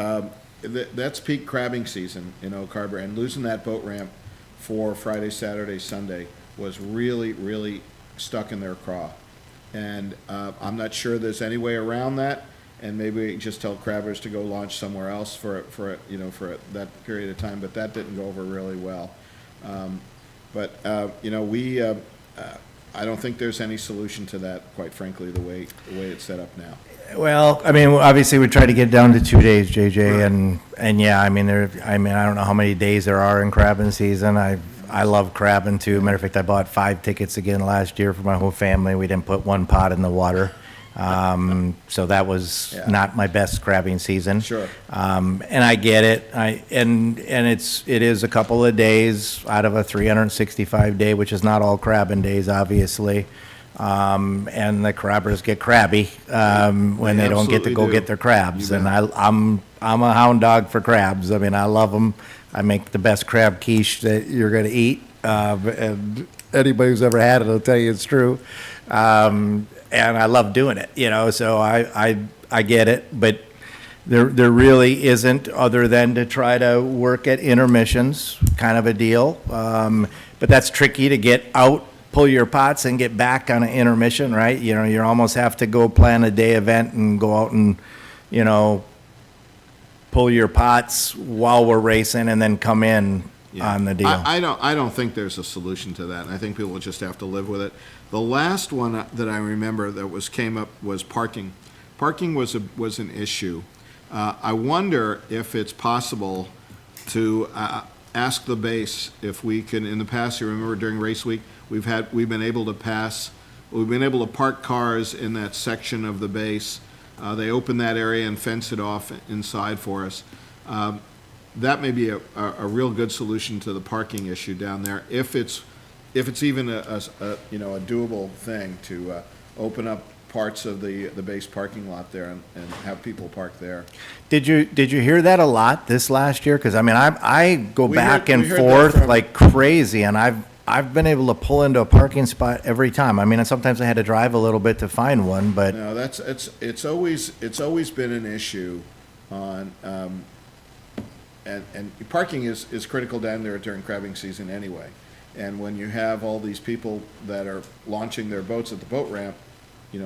that's peak crabbing season in Oak Harbor, and losing that boat ramp for Friday, Saturday, Sunday was really, really stuck in their craw. And I'm not sure there's any way around that, and maybe we just tell crabbers to go launch somewhere else for that period of time, but that didn't go over really well. I don't think there's any solution to that, quite frankly, the way it's set up now. Well, I mean, obviously, we try to get down to 2 days, JJ, and yeah, I mean, I don't know how many days there are in crabbing season. I love crabbing too. Matter of fact, I bought 5 tickets again last year for my whole family. We didn't put one pot in the water. So that was Yeah. not my best crabbing season. Sure. And I get it. And it is a couple of days out of a 365 day, which is not all crabbing days, obviously. And the crabbers get crabby, when they don't get to absolutely go do. get their crabs. You And bet. I'm a hound dog for crabs. I mean, I love them. I make the best crab quiche that you're gonna eat. And anybody who's ever had it will tell you it's true. And I love doing it, so I get it, but there really isn't, other than to try to work at intermissions, kind of a deal. But that's tricky to get out, pull your pots and get back on an intermission, right? You almost have to go plan a day event and go out and, pull your pots while we're racing and then come in on the deal. I don't think there's a solution to that, and I think people will just have to live with it. The last one that I remember that came up was parking. Parking was an issue. I wonder if it's possible to ask the base if we can. In the past, you remember during race week, we've been able to park cars in that section of the base. They open that area and fence it off inside for us. That may be a real good solution to the parking issue down there, if it's even a doable thing to open up parts of the base parking lot there and have people park there. Did you hear that a lot this last year? Because I mean, I go We back heard- and we heard that forth from- like crazy, and I've been able to pull into a parking spot every time. I mean, and sometimes I had to drive a little bit to find one, but No, it's always been an issue on, and parking is critical down there during crabbing season anyway. And when you have all these people that are launching their boats at the boat ramp,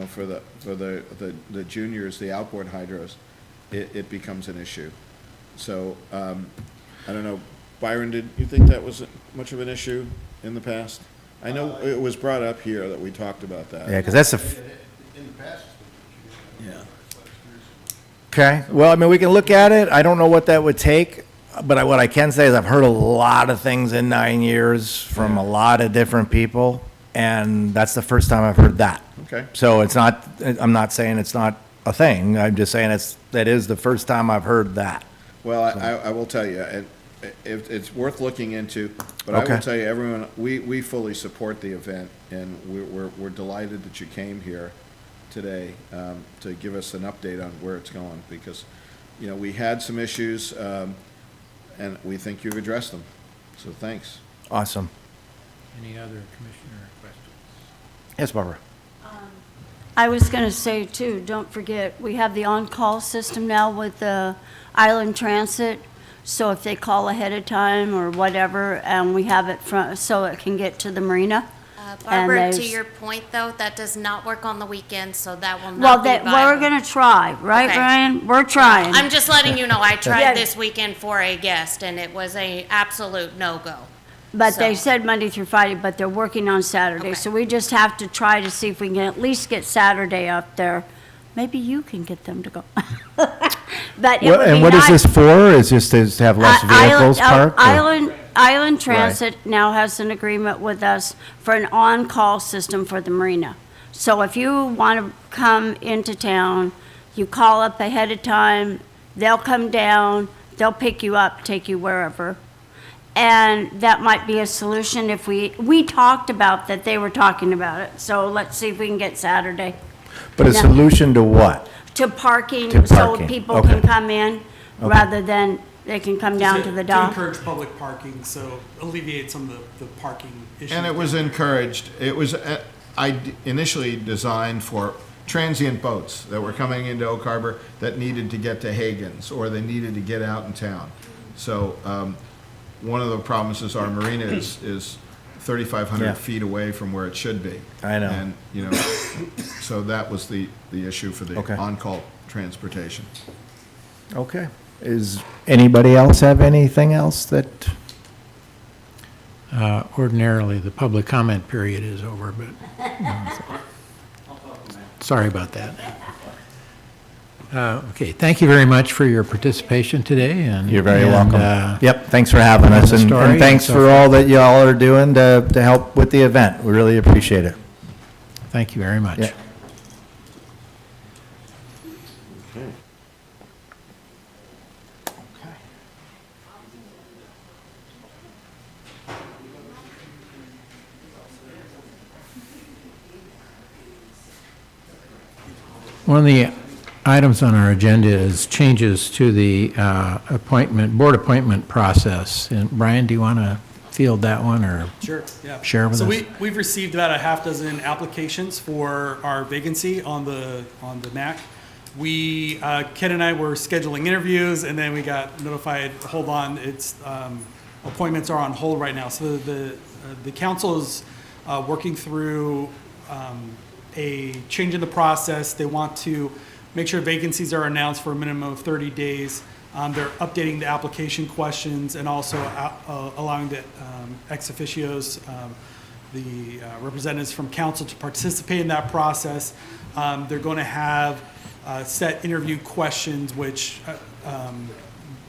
for the juniors, the outboard hydros, it becomes an issue. So, I don't know, Byron, did you think that was much of an issue in the past? I know it was brought up here that we talked about that. yeah, because that's In the past. Yeah. okay. Well, I mean, we can look at it. I don't know what that would take, but what I can say is I've heard a lot of things in 9 years from a lot of different people, and that's the first time I've heard that. Okay. So I'm not saying it's not a thing. I'm just saying that is the first time I've heard that. Well, I will tell you, and it's worth looking into, but I will Okay. tell you, everyone, we fully support the event, and we're delighted that you came here today to give us an update on where it's going, because, we had some issues, and we think you've addressed them. So thanks. Awesome. Any other commissioner questions? Yes, Barbara. I was going to say too, don't forget, we have the on-call system now with the Island Transit. So if they call ahead of time or whatever, and we have it so it can get to the marina. Barbara, And to there's- your point though, that does not work on the weekends, so that will Well, not be viable. we're going to try, right, Okay. Ryan? We're trying. I'm just letting you know, I Yeah. tried this weekend for a guest and it was a absolute no-go. But they So- said Monday through Friday, but they're working on Saturday. Okay. So we just have to try to see if we can at least get Saturday up there. Maybe you can get them to go. But it would be And what is nice. this for? Is just to have less vehicles parked? or- Island Transit now has an agreement with us for an on-call system for the marina. So if you want to come into town, you call up ahead of time, they'll come down, they'll pick you up, take you wherever. And that might be a solution if we talked about that, they were talking about it. So let's see if we can get Saturday. But a No. solution to what? To parking, To so parking, people okay. can come in rather than they can come down to the dock. To encourage public parking, so alleviate some of the parking issues. And it was encouraged, it was initially designed for transient boats that were coming into Oak Harbor that needed to get to Hagen's, or they needed to get out in town. So, one of the problems is our marina is 3,500 Yeah. feet away from where it should be. I know. And, so that was the issue for the Okay. on-call transportation. Okay. Is anybody else have anything else that, Ordinarily, the public comment period is over, but, sorry about that. Okay, thank you very much for your participation today, and. you're very and, welcome. Yep, thanks for having us, the and story and thanks so for forth. all that y'all are doing to help with the event. We really appreciate it. Thank you very much. Yeah. One of the items on our agenda is changes to the board appointment process. And Brian, do you want to field that one, or Sure, yeah. share with So us? we've received about a half dozen applications for our vacancy on the MAC. Ken and I were scheduling interviews, and then we got notified, hold on, appointments are on hold right now. So the council is working through a change in the process. They want to make sure vacancies are announced for a minimum of 30 days. They're updating the application questions and also allowing the ex officios, the representatives from council, to participate in that process. They're going to have set interview questions, which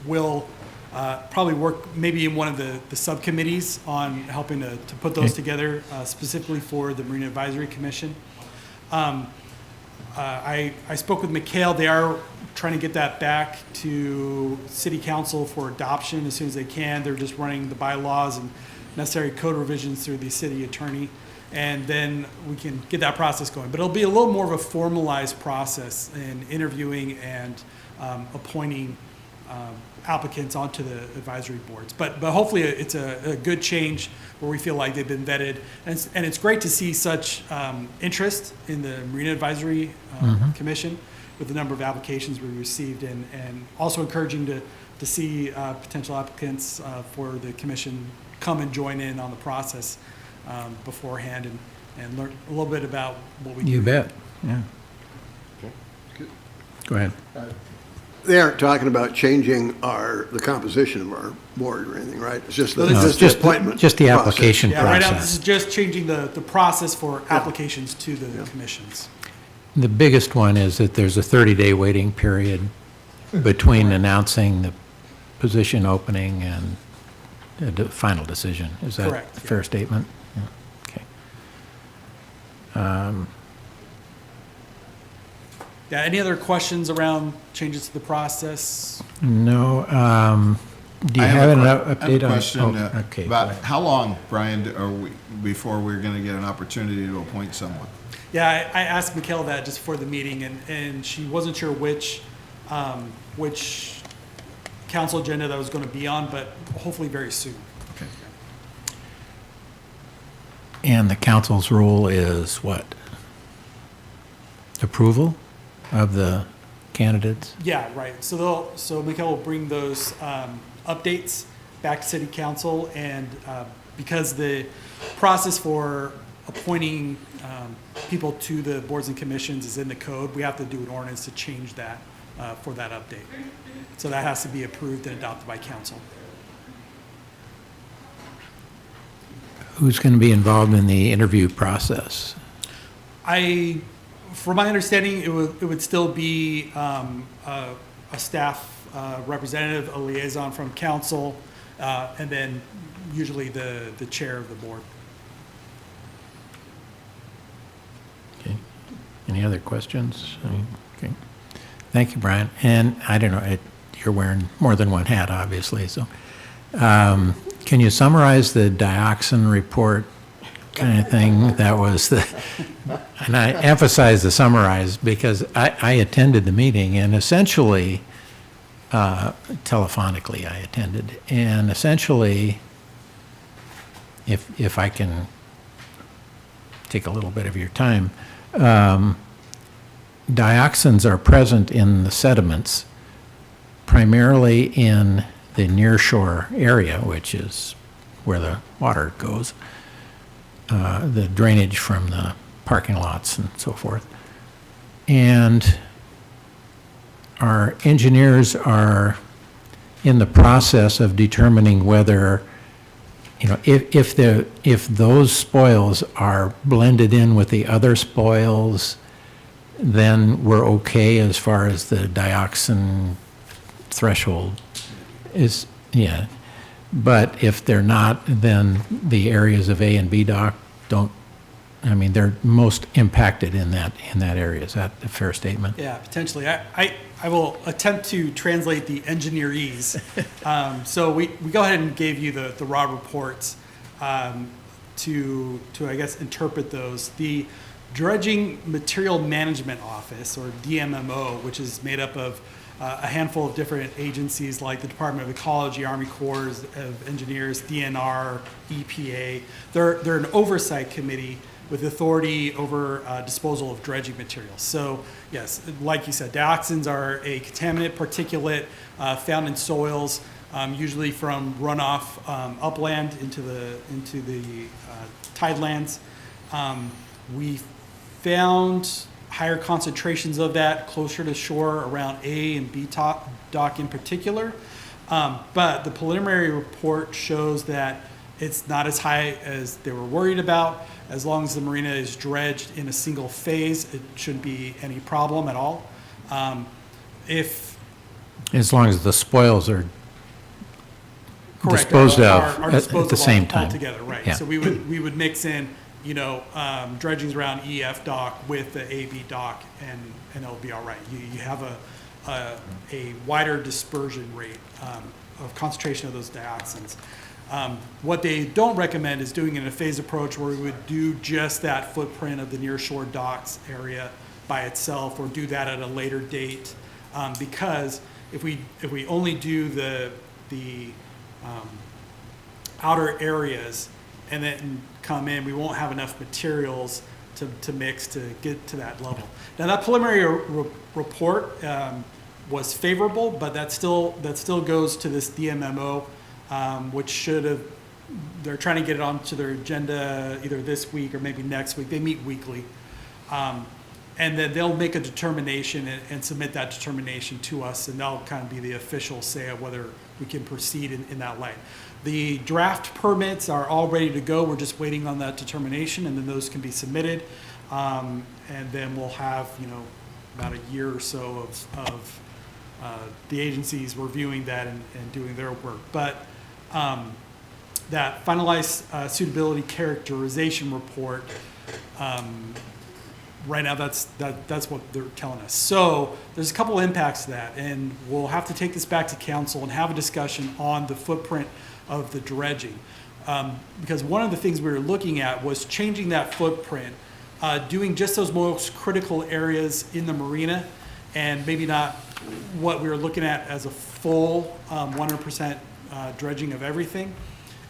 will probably work maybe in one of the subcommittees on helping to put those together, specifically for the Marina Advisory Commission. I spoke with Mikhail. They are trying to get that back to City Council for adoption as soon as they can. They're just running the bylaws and necessary code revisions through the city attorney, and then we can get that process going. But it'll be a little more of a formalized process in interviewing and appointing applicants onto the advisory boards. But hopefully it's a good change where we feel like they've been vetted. And it's great to see such interest in the Marina Advisory Commission with the number of applications we received, and also encouraging to see potential applicants for the commission come and join in on the process beforehand and learn a little bit about what we do. You bet, yeah. Go ahead. They aren't talking about changing the composition of our board or anything, right? It's just the, No, just the appointment. Just the process. application Yeah, right now, this process. is just changing the process for applications to the commissions. The biggest one is that there's a 30-day waiting period between announcing the position opening and the final decision. Is that Correct, a fair statement? Yeah, okay. Yeah, any other questions around changes to the process? No, do you have an update on? I have a question okay, go about ahead. how long, Brian, before we're going to get an opportunity to appoint someone? Yeah, I asked Mikhail that just before the meeting, and she wasn't sure which council agenda that was going to be on, but hopefully very soon. Okay. And the council's role is what? Approval of the candidates? Yeah, right. So Mikhail will bring those updates back to City Council, and because the process for appointing people to the boards and commissions is in the code, we have to do an ordinance to change that for that update. So that has to be approved and adopted by council. Who's going to be involved in the interview process? From my understanding, it would still be a staff representative, a liaison from council, and then usually the chair of the board. Okay. Any other questions? Okay. Thank you, Brian. And I don't know, you're wearing more than one hat, obviously, so. Can you summarize the dioxin report kind of thing? That was and I emphasize the summarize because I attended the meeting, and essentially, telephonically I attended, and essentially, if I can take a little bit of your time, dioxins are present in the sediments, primarily in the nearshore area, which is where the water goes, the drainage from the parking lots and so forth. And our engineers are in the process of determining whether, if those spoils are blended in with the other spoils, then we're okay as far as the dioxin threshold is, yeah. But if they're not, then the areas of A and B dock they're most impacted in that area. Is that a fair statement? Yeah, potentially. I will attempt to translate the engineerese. So we go ahead and gave you the raw reports to I guess interpret those. The Dredging Material Management Office, or DMMO, which is made up of a handful of different agencies like the Department of Ecology, Army Corps of Engineers, DNR, EPA. They're an oversight committee with authority over disposal of dredging materials. So yes, like you said, dioxins are a contaminant particulate found in soils, usually from runoff upland into the tidelands. We found higher concentrations of that closer to shore around A and B dock in particular. But the preliminary report shows that it's not as high as they were worried about. As long as the marina is dredged in a single phase, it shouldn't be any problem at all. As long as the spoils are Correct, disposed are of at disposed the of same time. altogether, right? Yeah. So we would mix in, dredgings around EF dock with the AB dock, and it'll be all right. You have a wider dispersion rate of concentration of those dioxins. What they don't recommend is doing it in a phased approach where we would do just that footprint of the nearshore docks area by itself, or do that at a later date, because if we only do the outer areas and then come in, we won't have enough materials to mix to get to that level. Now, that preliminary report was favorable, but that still goes to this DMMO, which they're trying to get it onto their agenda either this week or maybe next week. They meet weekly. And then they'll make a determination and submit that determination to us, and that'll kind of be the official say of whether we can proceed in that light. The draft permits are all ready to go. We're just waiting on that determination, and then those can be submitted. And then we'll have, about a year or so of the agencies reviewing that and doing their work. But that finalized suitability characterization report, right now, that's what they're telling us. So there's a couple impacts to that, and we'll have to take this back to council and have a discussion on the footprint of the dredging. Because one of the things we were looking at was changing that footprint, doing just those most critical areas in the marina, and maybe not what we were looking at as a full 100% dredging of everything,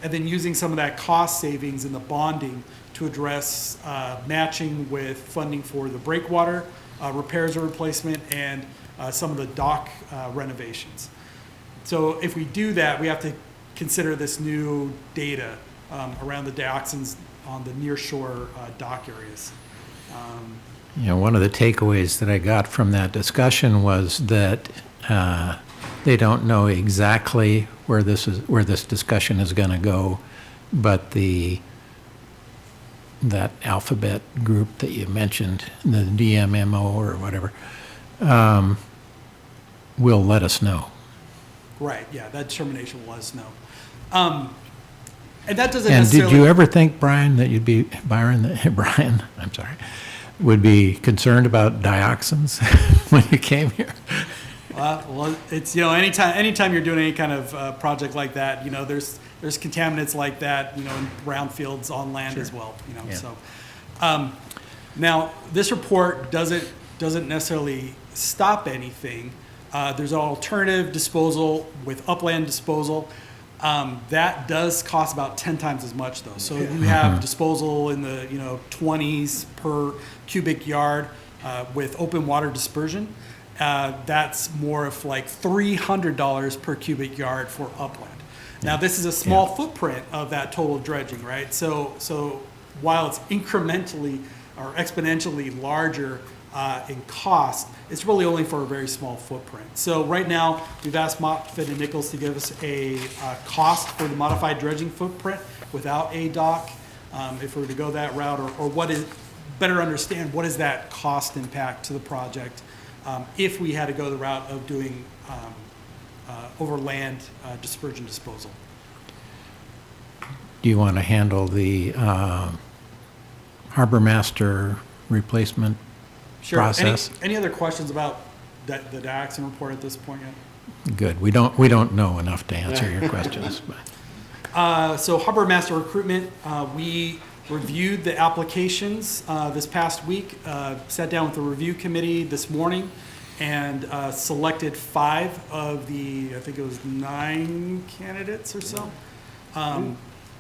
and then using some of that cost savings in the bonding to address matching with funding for the breakwater, repairs or replacement, and some of the dock renovations. So if we do that, we have to consider this new data around the dioxins on the nearshore dock areas. One of the takeaways that I got from that discussion was that they don't know exactly where this discussion is going to go, but that alphabet group that you mentioned, the DMMO or whatever, will let us know. Right, yeah, that determination will let us know. And that doesn't And necessarily... did you ever think, Brian, that you'd be, Brian, I'm sorry, would be concerned about dioxins when you came here? Well, it's, anytime you're doing any kind of project like that, there's contaminants like that, in brownfields on land as well, Yeah. So. Now, this report doesn't necessarily stop anything. There's an alternative disposal with upland disposal. That does cost about 10 times as much, though. So you have disposal in the 20s per cubic yard with open water dispersion. That's more of like $300 per cubic yard for upland. Now, this is a small footprint of that total dredging, right? So while it's incrementally or exponentially larger in cost, it's really only for a very small footprint. So right now, we've asked Moffitt and Nichols to give us a cost for the modified dredging footprint without a dock, if we were to go that route, or better understand what is that cost impact to the project if we had to go the route of doing overland dispersion disposal. Do you want to handle the harbor master replacement process? Any other questions about the dioxin report at this point yet? Good. We don't know enough to answer your questions. But. So harbor master recruitment, we reviewed the applications this past week, sat down with the review committee this morning, and selected 5 of the, I think it was 9 candidates or so,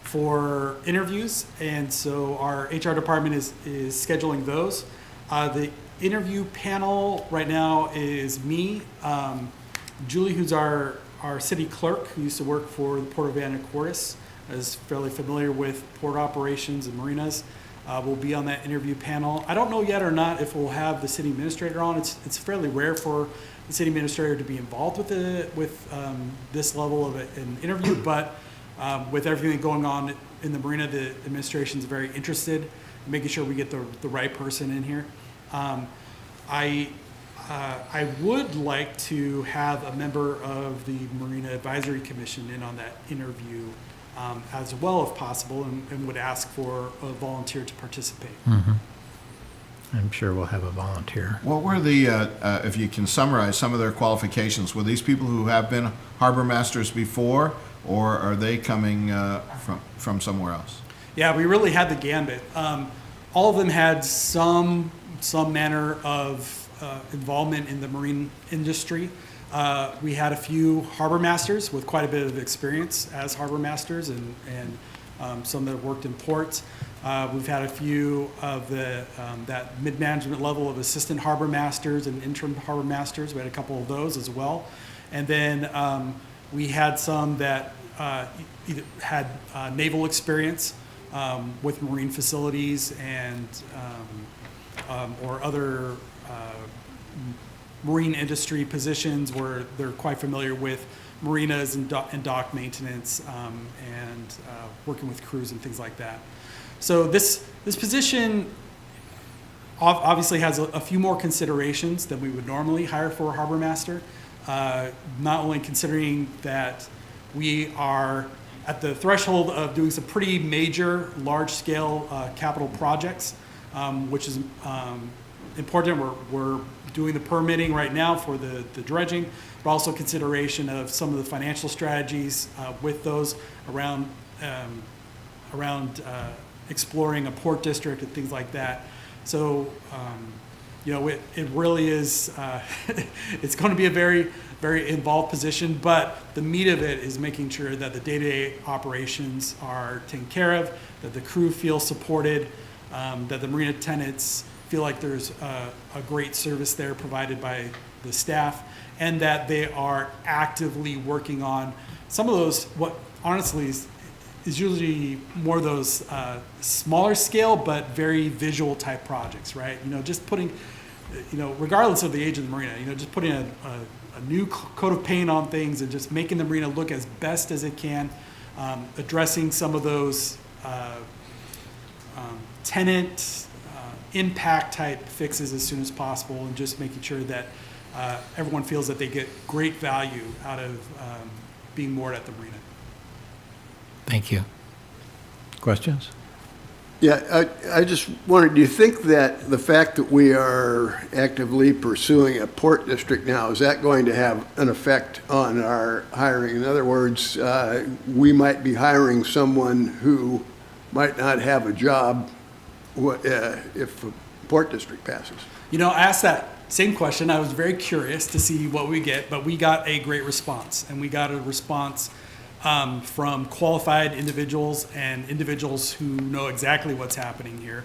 for interviews. And so our HR department is scheduling those. The interview panel right now is me, Julie, who's our city clerk, who used to work for the Port of Anacortes, is fairly familiar with port operations and marinas, will be on that interview panel. I don't know yet or not if we'll have the city administrator on. It's fairly rare for the city administrator to be involved with this level of an interview, but with everything going on in the marina, the administration's very interested in making sure we get the right person in here. I would like to have a member of the Marina Advisory Commission in on that interview as well if possible, and would ask for a volunteer to participate. I'm sure we'll have a volunteer. What were the, if you can summarize some of their qualifications, were these people who have been harbor masters before, or are they coming from somewhere else? Yeah, we really had the gambit. All of them had some manner of involvement in the marine industry. We had a few harbor masters with quite a bit of experience as harbor masters, and some that have worked in ports. We've had a few of that mid-management level of assistant harbor masters and interim harbor masters. We had a couple of those as well. And then we had some that either had naval experience with marine facilities and or other marine industry positions where they're quite familiar with marinas and dock maintenance and working with crews and things like that. So this position obviously has a few more considerations than we would normally hire for a harbor master. Not only considering that we are at the threshold of doing some pretty major, large-scale capital projects, which is important. We're doing the permitting right now for the dredging, but also consideration of some of the financial strategies with those around exploring a port district and things like that. So, it really is, it's going to be a very, very involved position, but the meat of it is making sure that the day-to-day operations are taken care of, that the crew feels supported, that the marina tenants feel like there's a great service there provided by the staff, and that they are actively working on some of those, what honestly is usually more of those smaller scale but very visual type projects, right? Just putting, regardless of the age of the marina, just putting a new coat of paint on things and just making the marina look as best as it can, addressing some of those tenant impact type fixes as soon as possible, and just making sure that everyone feels that they get great value out of being moored at the marina. Thank you. Questions? Yeah, I just wondered, do you think that the fact that we are actively pursuing a port district now, is that going to have an effect on our hiring? In other words, we might be hiring someone who might not have a job if a port district passes. I asked that same question. I was very curious to see what we get, but we got a great response, and we got a response from qualified individuals and individuals who know exactly what's happening here.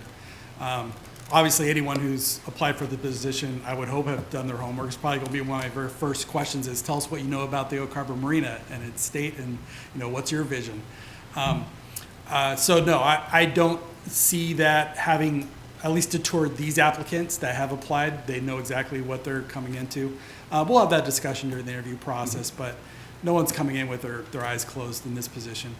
Obviously, anyone who's applied for the position, I would hope have done their homework. It's probably going to be one of my very first questions is, tell us what you know about the Oak Harbor Marina and its state, and what's your vision. So no, I don't see that having, at least detoured these applicants that have applied. They know exactly what they're coming into. We'll have that discussion during the interview process, but no one's coming in with their eyes closed in this position.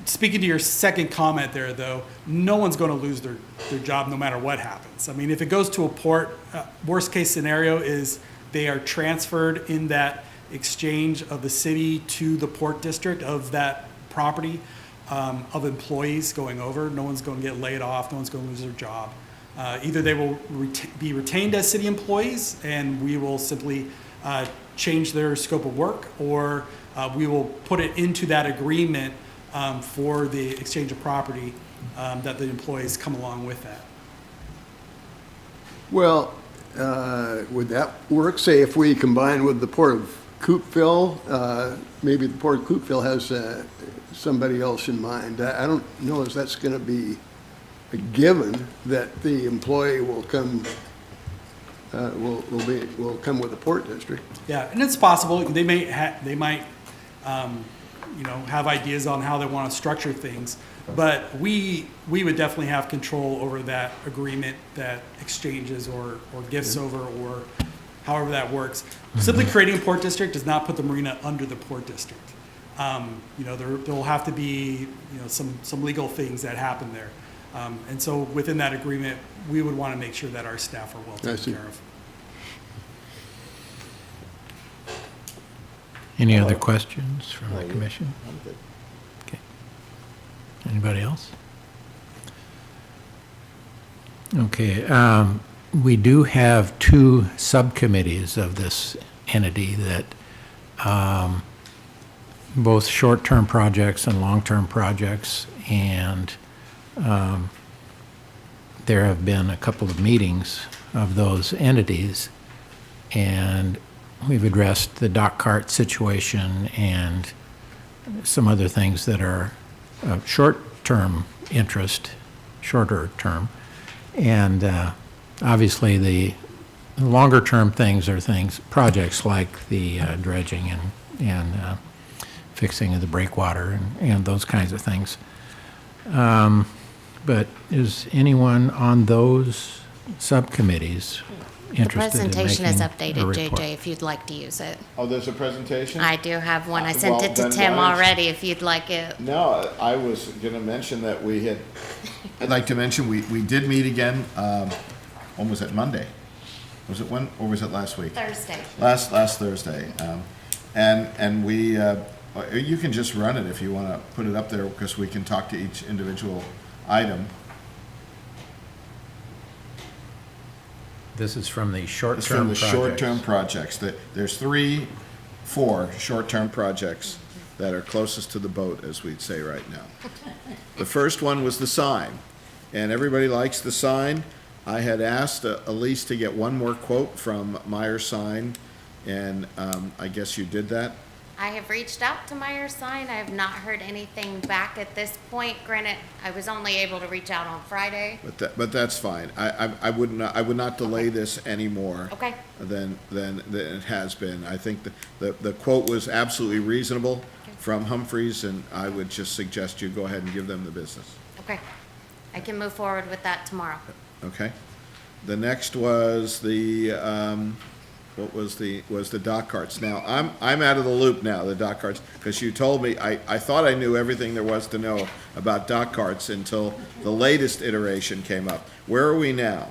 Speaking to your second comment there, though, no one's going to lose their job no matter what happens. I mean, if it goes to a port, worst case scenario is they are transferred in that exchange of the city to the port district of that property, of employees going over. No one's going to get laid off. No one's going to lose their job. Either they will be retained as city employees, and we will simply change their scope of work, or we will put it into that agreement for the exchange of property, that the employees come along with that. Well, would that work, say if we combine with the Port of Coopville? Maybe the Port of Coopville has somebody else in mind. I don't know if that's going to be a given that the employee will come, will come with the Port District. Yeah, and it's possible, they might, have ideas on how they want to structure things, but we would definitely have control over that agreement that exchanges or gifts over, or however that works. Simply creating a port district does not put the marina under the port district. There'll have to be, some legal things that happen there. And so within that agreement, we would want to make sure that our staff are well taken care of. Any other questions from the commission? Okay. Anybody else? Okay, we do have two subcommittees of this entity that, both short-term projects and long-term projects, and there have been a couple of meetings of those entities, and we've addressed the dock cart situation and some other things that are of short-term interest, shorter term. And obviously the longer-term things are projects like the dredging and fixing of the breakwater and those kinds of things. But is anyone on those subcommittees The interested in presentation is making a updated, report? JJ, if you'd like to use it. Oh, there's a presentation? I do have one. I Well, sent it to then Tim why don't you- already, if you'd like it. No, I was gonna mention that I'd like to mention, we did meet again, when was it, Monday? Was it when, or was it last week? Thursday. Last Thursday. And we, you can just run it if you wanna put it up there, because we can talk to each individual item. This is from the It's short-term from the projects. short-term projects. There's 4 short-term projects that are closest to the boat, as we'd say right now. The first one was the sign, and everybody likes the sign. I had asked Elise to get one more quote from Meyer Sign, and I guess you did that. I have reached out to Meyer Sign. I have not heard anything back at this point. Granted, I was only able to reach out on Friday. But that's fine. I would not delay this any more. Okay. Than it has been. I think the quote was absolutely reasonable from Humphreys, and I would just suggest you go ahead and give them the business. Okay. I can move forward with that tomorrow. Okay? The next was the, was the dock carts. Now, I'm out of the loop now, the dock carts, because you told me, I thought I knew everything there was to know about dock carts until the latest iteration came up. Where are we now?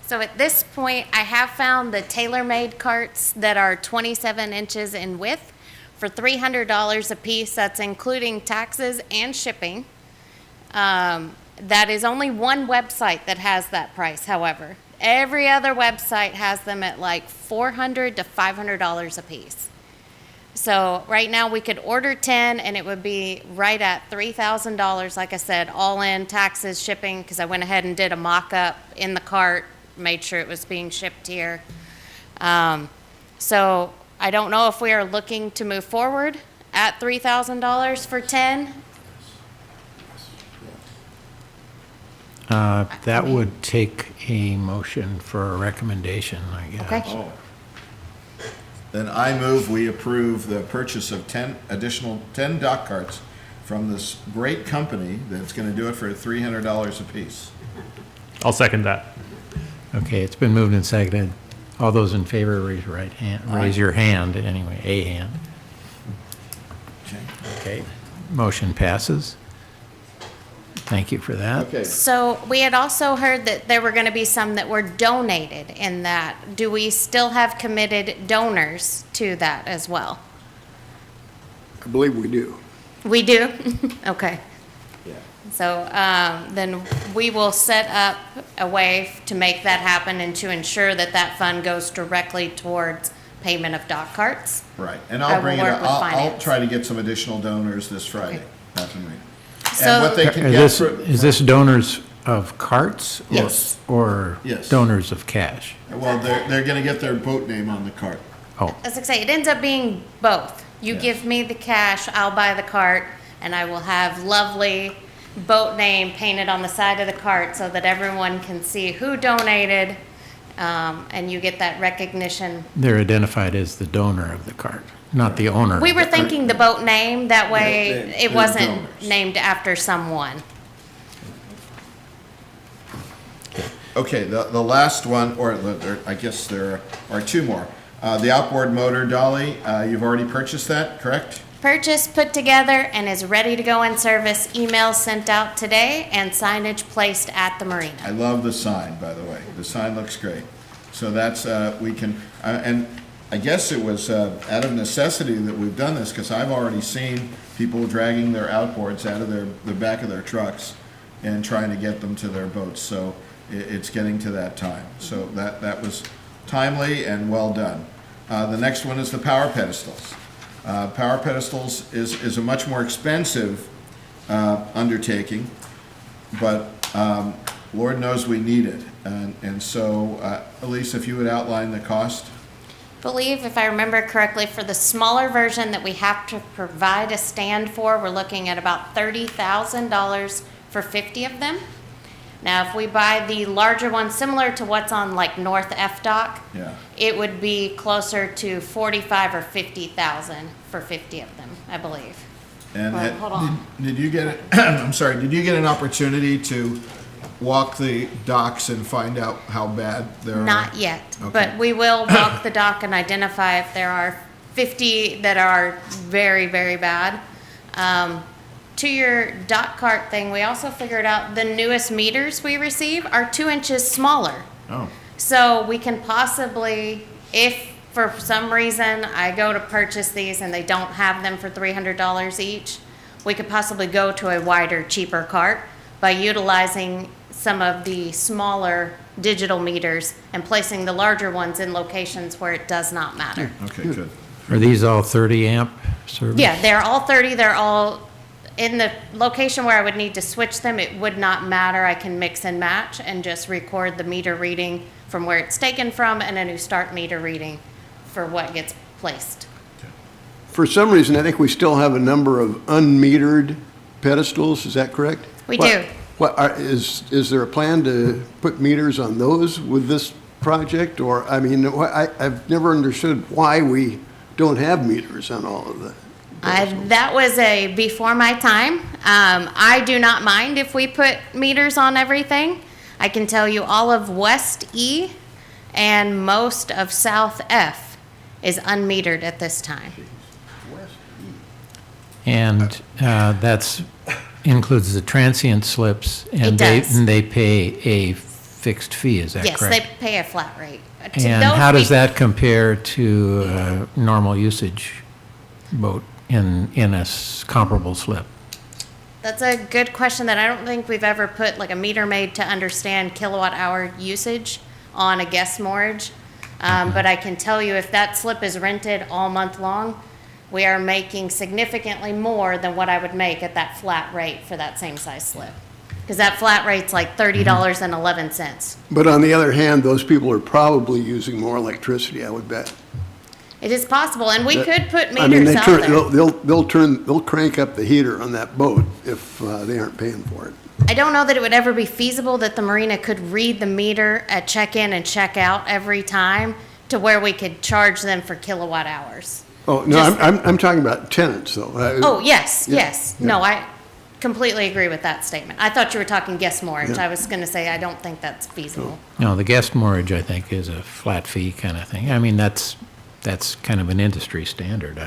So at this point, I have found the tailor-made carts that are 27 inches in width for $300 a piece. That's including taxes and shipping. That is only one website that has that price, however. Every other website has them at like $400 to $500 a piece. So right now we could order 10 and it would be right at $3,000, like I said, all in taxes, shipping, because I went ahead and did a mock-up in the cart, made sure it was being shipped here. So I don't know if we are looking to move forward at $3,000 for 10. That would take a motion for a recommendation, I guess. Okay. Oh. Then I move we approve the purchase of 10 dock carts from this great company that's gonna do it for $300 apiece. I'll second that. Okay, it's been moved and seconded. All those in favor, raise your right hand, raise your hand, anyway, a hand. Okay, motion passes. Thank you for that. Okay, So we had also heard that there were going to be some that were donated in that. Do we still have committed donors to that as well? I believe we do. We do? Okay. yeah. So then we will set up a way to make that happen and to ensure that that fund goes directly towards payment of dock carts. Right, and I I'll will bring it work up, with I'll finance. try to get some additional donors this Friday. at the marina. So- And what they can Are get this, for. is this donors of carts? Yes. Or Yes. donors of cash? Well, they're gonna get their boat name on the cart. Oh, As I say, it ends up being both. You Yes. give me the cash, I'll buy the cart, and I will have lovely boat name painted on the side of the cart so that everyone can see who donated, and you get that recognition. they're identified as the donor of the cart, not the owner. We of were the cart. thinking the boat name, that way they're it wasn't donors. named after someone. Okay, the last one, I guess there are two more. The outboard motor dolly, you've already purchased that, correct? Purchased, put together, and is ready to go in service. Email sent out today and signage placed at the I marina. love the sign, by the way. The sign looks great. So that's, we can, and I guess it was out of necessity that we've done this, because I've already seen people dragging their outboards out of the back of their trucks and trying to get them to their boats. So it's getting to that time. So that was timely and well done. The next one is the power pedestals. Power pedestals is a much more expensive undertaking, but Lord knows we need it. And so, Elise, if you would outline the cost? Believe, if I remember correctly, for the smaller version that we have to provide a stand for, we're looking at about $30,000 for 50 of them. Now, if we buy the larger one, similar to what's on like North F Dock, Yeah. it would be closer to 45 or 50,000 for 50 of them, I believe. And Well, hold on. did you get, I'm sorry, did you get an opportunity to walk the docks and find out how bad they're? Not yet, Okay. but we will walk the dock and identify if there are 50 that are very, very bad. To your dock cart thing, we also figured out the newest meters we receive are 2 inches smaller. Oh, So we can possibly, if for some reason I go to purchase these and they don't have them for $300 each, we could possibly go to a wider, cheaper cart by utilizing some of the smaller digital meters and placing the larger ones in locations where it does not matter. okay, good. Are these all 30 amp service? Yeah, they're all 30, they're all in the location where I would need to switch them. It would not matter. I can mix and match and just record the meter reading from where it's taken from and a new start meter reading for what gets placed. For some reason, I think we still have a number of unmetered pedestals, is that correct? We do. Is there a plan to put meters on those with this project? Or, I mean, I've never understood why we don't have meters on all of the pedestals. That was before my time. I do not mind if we put meters on everything. I can tell you all of West E and most of South F is unmetered at this time. And that's, includes the transient slips? It does. And they pay a fixed fee, is that Yes, correct? they pay a flat rate. And how does that compare to a normal usage boat in a comparable slip? That's a good question that I don't think we've ever put like a meter made to understand kilowatt hour usage on a guest moorage. But I can tell you if that slip is rented all month long, we are making significantly more than what I would make at that flat rate for that same size slip. Because that flat rate's like $30.11. But on the other hand, those people are probably using more electricity, I would bet. It is possible, and we could put I mean, meters out there. they'll crank up the heater on that boat if they aren't paying for it. I don't know that it would ever be feasible that the marina could read the meter at check-in and check-out every time to where we could charge them for kilowatt hours. Oh, no, Just- I'm talking about tenants, though. Oh, yes, Yeah, yes. yeah. No, I completely agree with that statement. I thought you were talking guest moorage. Yeah. I was going to say, I don't think that's feasible. No, the guest moorage, I think, is a flat fee kind of thing. I mean, that's kind of an industry standard,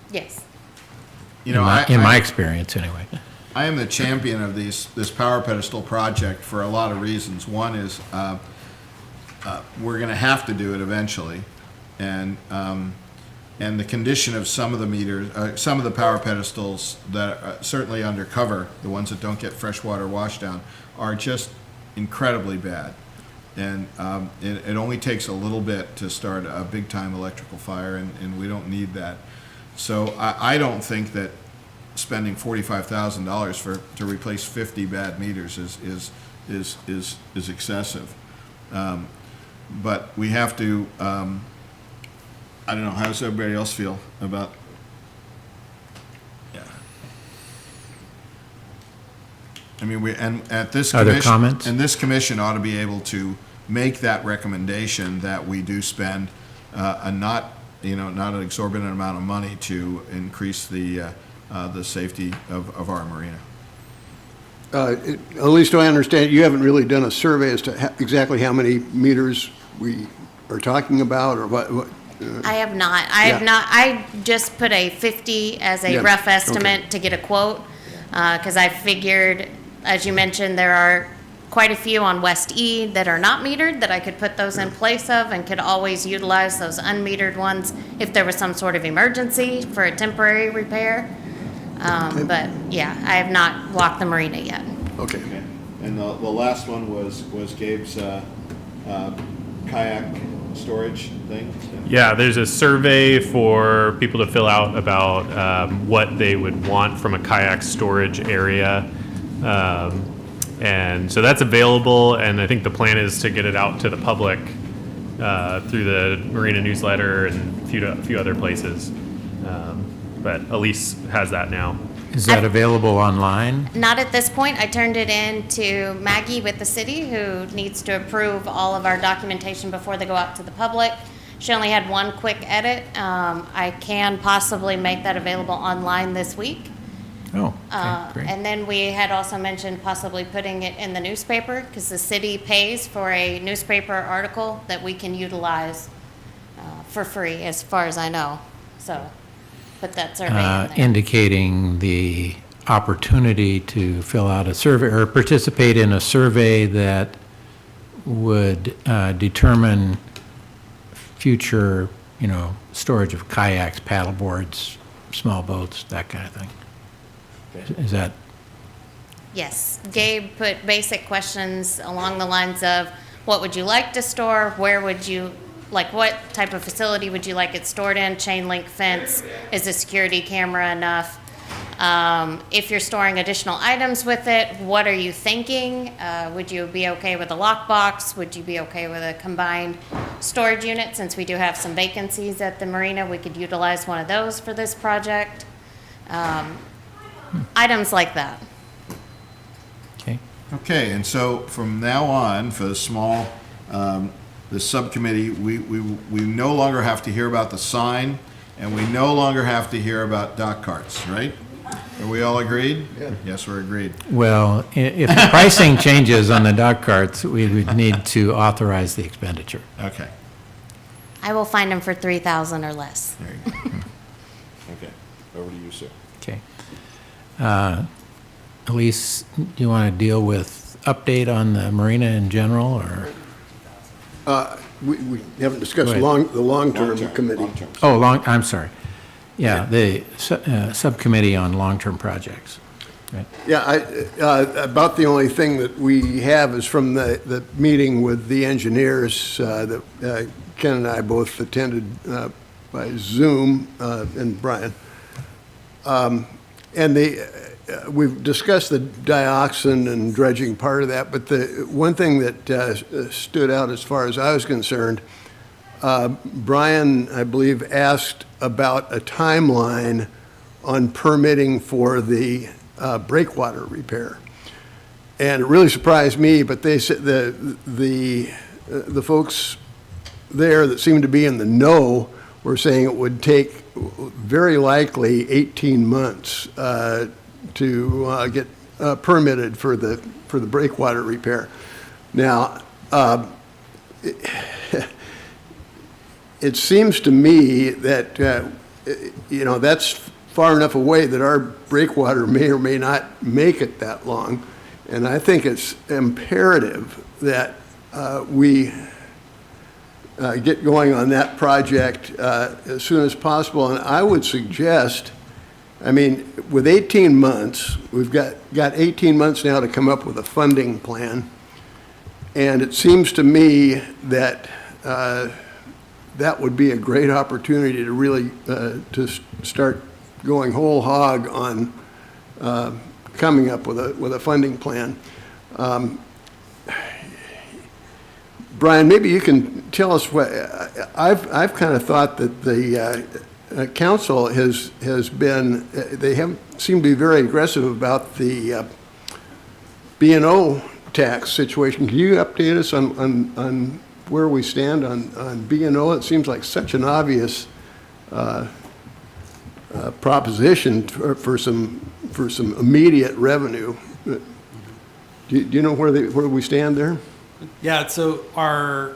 Yes. You know, in my experience, anyway. I am the champion of this power pedestal project for a lot of reasons. One is we're going to have to do it eventually, and the condition of some of the meters, some of the power pedestals that are certainly undercover, the ones that don't get freshwater washdown, are just incredibly bad. And it only takes a little bit to start a big-time electrical fire, and we don't need that. So I don't think that spending $45,000 to replace 50 bad meters is excessive. But we have to, I don't know, how does everybody else feel about? Yeah. I mean, and at this Other commission. comments? And this commission ought to be able to make that recommendation that we do spend not an exorbitant amount of money to increase the safety of our marina. At least I understand, you haven't really done a survey as to exactly how many meters we are talking about, or what? I have not. I have Yeah. not. I just put a 50 as a Yeah, rough okay. estimate to get a quote, because I figured, as you mentioned, there are quite a few on West E that are not metered, that I could put those in place of and could always utilize those unmetered ones if there was some sort of emergency for a temporary repair. But yeah, I have not walked the marina yet. Okay. And the last one was Gabe's kayak storage thing? Yeah, there's a survey for people to fill out about what they would want from a kayak storage area. And so that's available, and I think the plan is to get it out to the public through the Marina newsletter and a few other places. But Elise has that now. Is that available online? Not at this point. I turned it in to Maggie with the city, who needs to approve all of our documentation before they go out to the public. She only had one quick edit. I can possibly make that available online this week. Oh, okay, great. And then we had also mentioned possibly putting it in the newspaper, because the city pays for a newspaper article that we can utilize for free, as far as I know. So put that survey in there. Indicating the opportunity to fill out a survey or participate in a survey that would determine future, storage of kayaks, paddle boards, small boats, that kind of thing. Is that, Yes, Gabe put basic questions along the lines of, what would you like to store? Where would you, what type of facility would you like it stored in? Chain link fence? Is a security camera enough? If you're storing additional items with it, what are you thinking? Would you be okay with a lockbox? Would you be okay with a combined storage unit? Since we do have some vacancies at the marina, we could utilize one of those for this project. Items like that. okay? Okay, and so from now on, for the small, the subcommittee, we no longer have to hear about the sign, and we no longer have to hear about dock carts, right? Are we all agreed? Yeah. Yes, we're agreed. Well, if the pricing changes on the dock carts, we would need to authorize the expenditure. Okay, I will find them for 3,000 or less. there you go. Okay, over to you, sir. Okay. Elise, do you want to deal with update on the marina in general, or? We haven't discussed Go ahead. the long-term committee. Long-term. Oh, I'm sorry. Yeah, the subcommittee on long-term projects. Right. Yeah, about the only thing that we have is from the meeting with the engineers that Ken and I both attended by Zoom, and Brian. And we've discussed the dioxin and dredging part of that, but the one thing that stood out as far as I was concerned, Brian, I believe, asked about a timeline on permitting for the breakwater repair. And it really surprised me, but they said the folks there that seemed to be in the know were saying it would take very likely 18 months to get permitted for the breakwater repair. Now, it seems to me that that's far enough away that our breakwater may or may not make it that long, and I think it's imperative that we get going on that project as soon as possible. And I would suggest, with 18 months, we've got 18 months now to come up with a funding plan. And it seems to me that that would be a great opportunity to really to start going whole hog on coming up with a funding plan. Brian, maybe you can tell us what, I've kind of thought that the council has been, they haven't seemed to be very aggressive about the B&O tax situation. Can you update us on where we stand on B&O? It seems like such an obvious proposition for some immediate revenue. Do you know where we stand there? Yeah, so our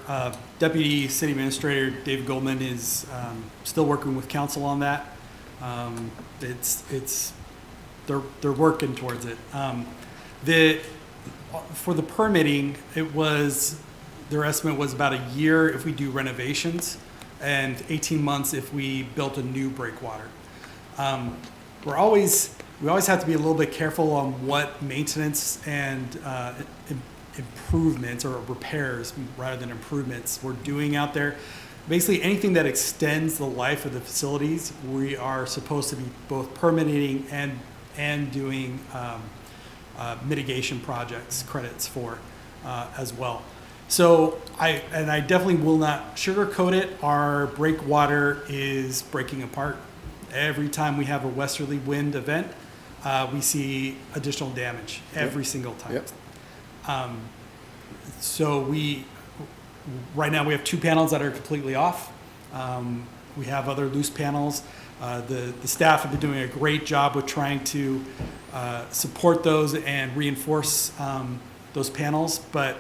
Deputy City Administrator, Dave Goldman, is still working with council on that. They're working towards it. For the permitting, their estimate was about a year if we do renovations and 18 months if we built a new breakwater. We always have to be a little bit careful on what maintenance and improvements or repairs rather than improvements we're doing out there. Basically, anything that extends the life of the facilities, we are supposed to be both permitting and doing mitigation projects credits for as well. So I definitely will not sugarcoat it. Our breakwater is breaking apart. Every time we have a westerly wind event, we see additional damage every single time. Yep. So right now we have 2 panels that are completely off. We have other loose panels. The staff have been doing a great job with trying to support those and reinforce those panels, but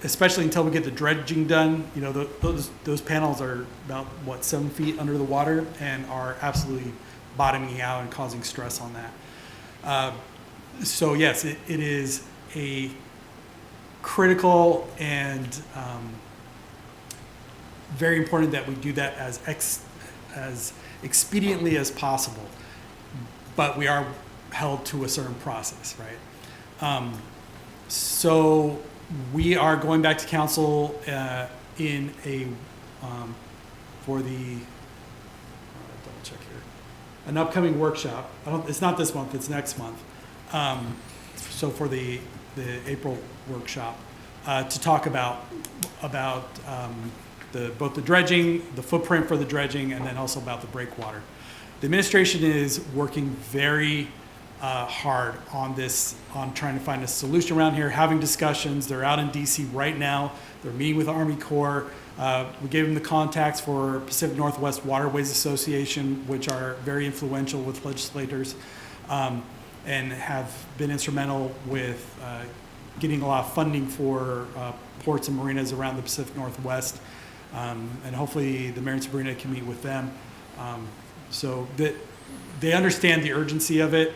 especially until we get the dredging done, those panels are about 7 feet under the water and are absolutely bottoming out and causing stress on that. So yes, it is a critical and very important that we do that as expediently as possible, but we are held to a certain process, right? So we are going back to council in a for the double check here, an upcoming workshop. It's not this month; it's next month. So for the April workshop to talk about both the dredging, the footprint for the dredging, and then also about the breakwater. The administration is working very hard on this, on trying to find a solution around here, having discussions. They're out in DC right now. They're meeting with Army Corps. We gave them the contacts for Pacific Northwest Waterways Association, which are very influential with legislators and have been instrumental with getting a lot of funding for ports and marinas around the Pacific Northwest. And hopefully the mayor and Sabrina can meet with them. So that they understand the urgency of it.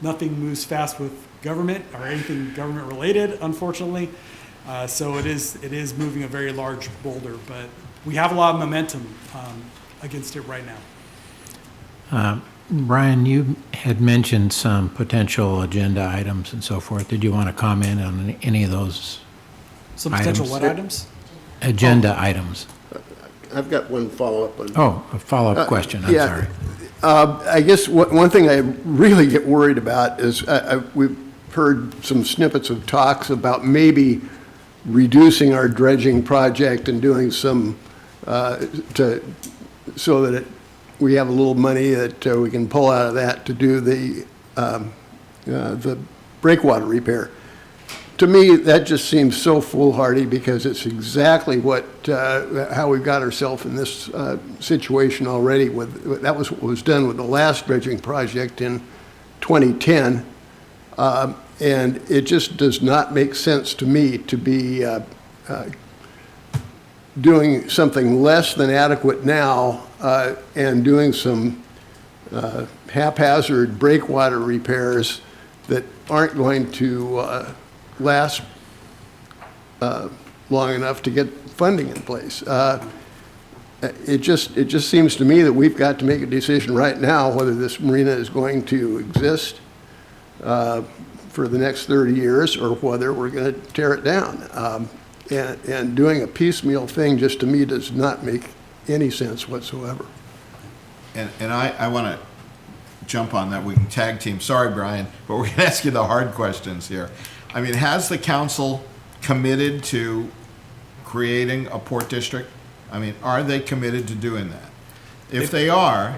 Nothing moves fast with government or anything government related, unfortunately. So it is moving a very large boulder, but we have a lot of momentum against it right now. Brian, you had mentioned some potential agenda items and so forth. Did you want to comment on any of those Some potential items? what items? Agenda items? I've got one follow-up on. Oh, a follow-up question, I'm yeah. sorry. I guess one thing I really get worried about is we've heard some snippets of talks about maybe reducing our dredging project and doing some so that we have a little money that we can pull out of that to do the breakwater repair. To me, that just seems so foolhardy because it's exactly how we got ourselves in this situation already. That was what was done with the last dredging project in 2010, and it just does not make sense to me to be doing something less than adequate now and doing some haphazard breakwater repairs that aren't going to last long enough to get funding in place. It just seems to me that we've got to make a decision right now whether this marina is going to exist for the next 30 years or whether we're going to tear it down. And doing a piecemeal thing just to me does not make any sense whatsoever. And I want to jump on that, we can tag team. Sorry, Brian, but we're gonna ask you the hard questions here. I mean, has the council committed to creating a port district? I mean, are they committed to doing that? If they are,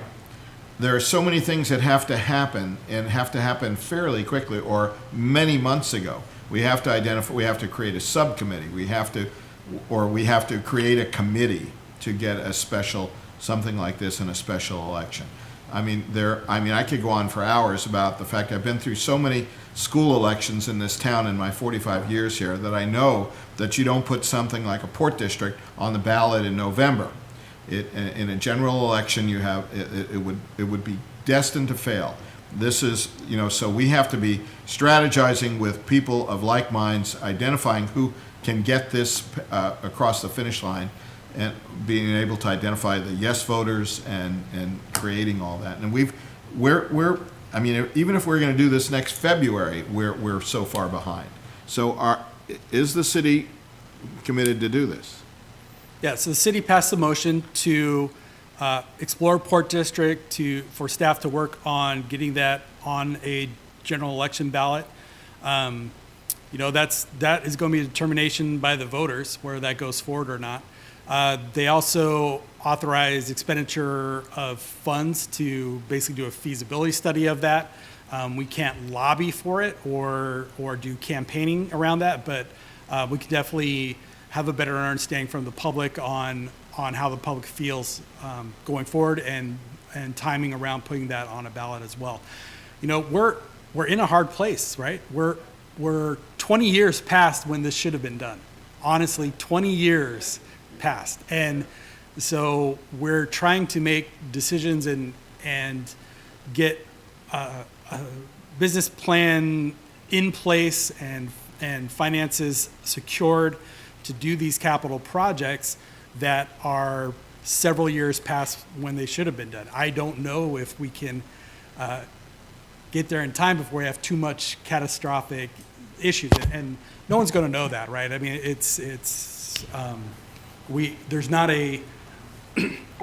there are so many things that have to happen and have to happen fairly quickly or many months ago. We have to identify, we have to create a subcommittee, we have to create a committee to get a special, something like this in a special election. I mean, I could go on for hours about the fact I've been through so many school elections in this town in my 45 years here that I know that you don't put something like a port district on the ballot in November. In a general election, it would be destined to fail. This is, so we have to be strategizing with people of like minds, identifying who can get this across the finish line, and being able to identify the yes voters and creating all that. And even if we're going to do this next February, we're so far behind. So is the city committed to do this? Yeah, so the city passed a motion to explore Port District for staff to work on getting that on a general election ballot. That is going to be a determination by the voters whether that goes forward or not. They also authorized expenditure of funds to basically do a feasibility study of that. We can't lobby for it or do campaigning around that, but we can definitely have a better understanding from the public on how the public feels going forward and timing around putting that on a ballot as well. We're in a hard place, right? We're 20 years past when this should have been done. Honestly, 20 years past. And so we're trying to make decisions and get a business plan in place and finances secured to do these capital projects that are several years past when they should have been done. I don't know if we can get there in time before we have too much catastrophic issues, and no one's going to know that, right? I mean, there's not a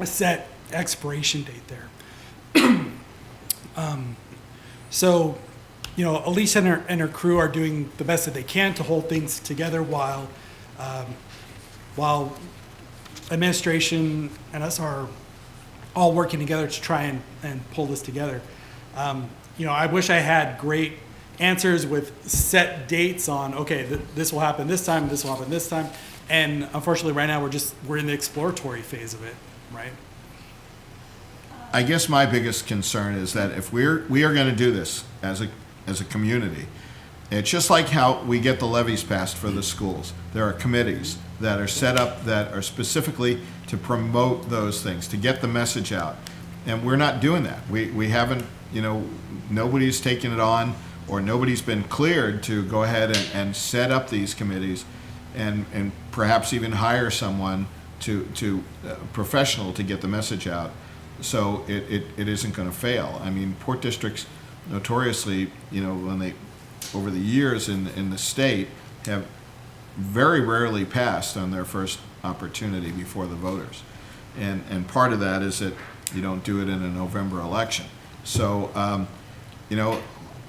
set expiration date there. So, Elise and her crew are doing the best that they can to hold things together while administration and us are all working together to try and pull this together. I wish I had great answers with set dates on, okay, this will happen this time, this will happen this time. And unfortunately, right now, we're in the exploratory phase of it, right? I guess my biggest concern is that if we are going to do this as a community, it's just like how we get the levies passed for the schools. There are committees that are set up that are specifically to promote those things, to get the message out. And we're not doing that. We haven't, nobody's taken it on, or nobody's been cleared to go ahead and set up these committees and perhaps even hire someone to professional to get the message out. So it isn't going to fail. I mean, port districts notoriously, when they, over the years in the state, have very rarely passed on their first opportunity before the voters. And part of that is that you don't do it in a November election. So,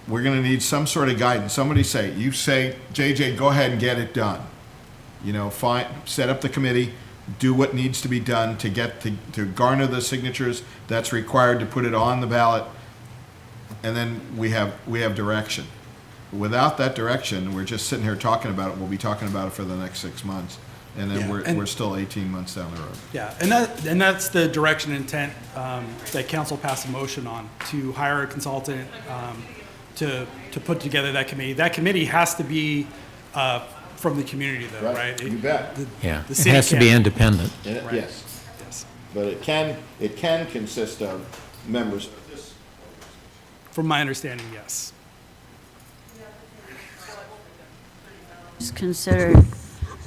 we're going to need some sort of guidance. Somebody say, JJ, go ahead and get it done. Set up the committee, do what needs to be done to garner the signatures that's required to put it on the ballot, and then we have direction. Without that direction, we're just sitting here talking about it. We'll be talking about it for the next 6 months, and then we're still 18 months down the road. Yeah, and that's the direction and intent that council passed a motion on, to hire a consultant to put together that committee. That committee has to be from the community, though, right? You bet. Yeah, The it city has to be can't. independent. Right. Yes, but it can consist of members of this. From my understanding, yes. Just consider,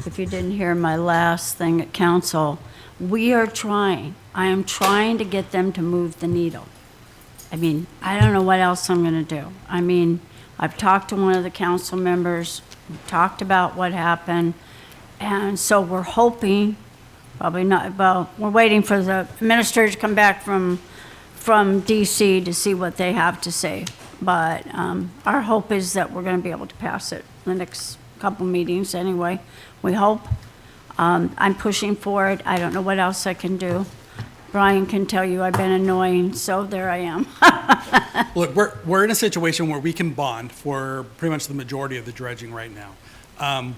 if you didn't hear my last thing at council, we are trying. I am trying to get them to move the needle. I mean, I don't know what else I'm going to do. I mean, I've talked to one of the council members, we talked about what happened, and so we're hoping, probably not, well, we're waiting for the administrator to come back from from DC to see what they have to say. But our hope is that we're going to be able to pass it the next couple meetings anyway. We hope. I'm pushing for it. I don't know what else I can do. Brian can tell you I've been annoying, so there I am. Look, we're in a situation where we can bond for pretty much the majority of the dredging right now.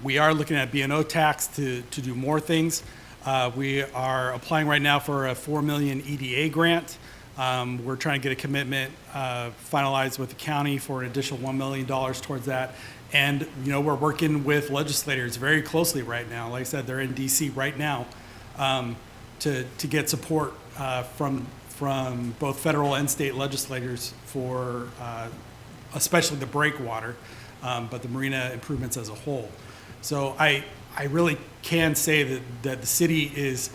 We are looking at B&O tax to do more things. We are applying right now for a $4 million EDA grant. We're trying to get a commitment finalized with the county for an additional $1 million towards that. And, you know, we're working with legislators very closely right now. Like I said, they're in DC right now to get support from both federal and state legislators for especially the breakwater, but the marina improvements as a whole. So I really can say that the city is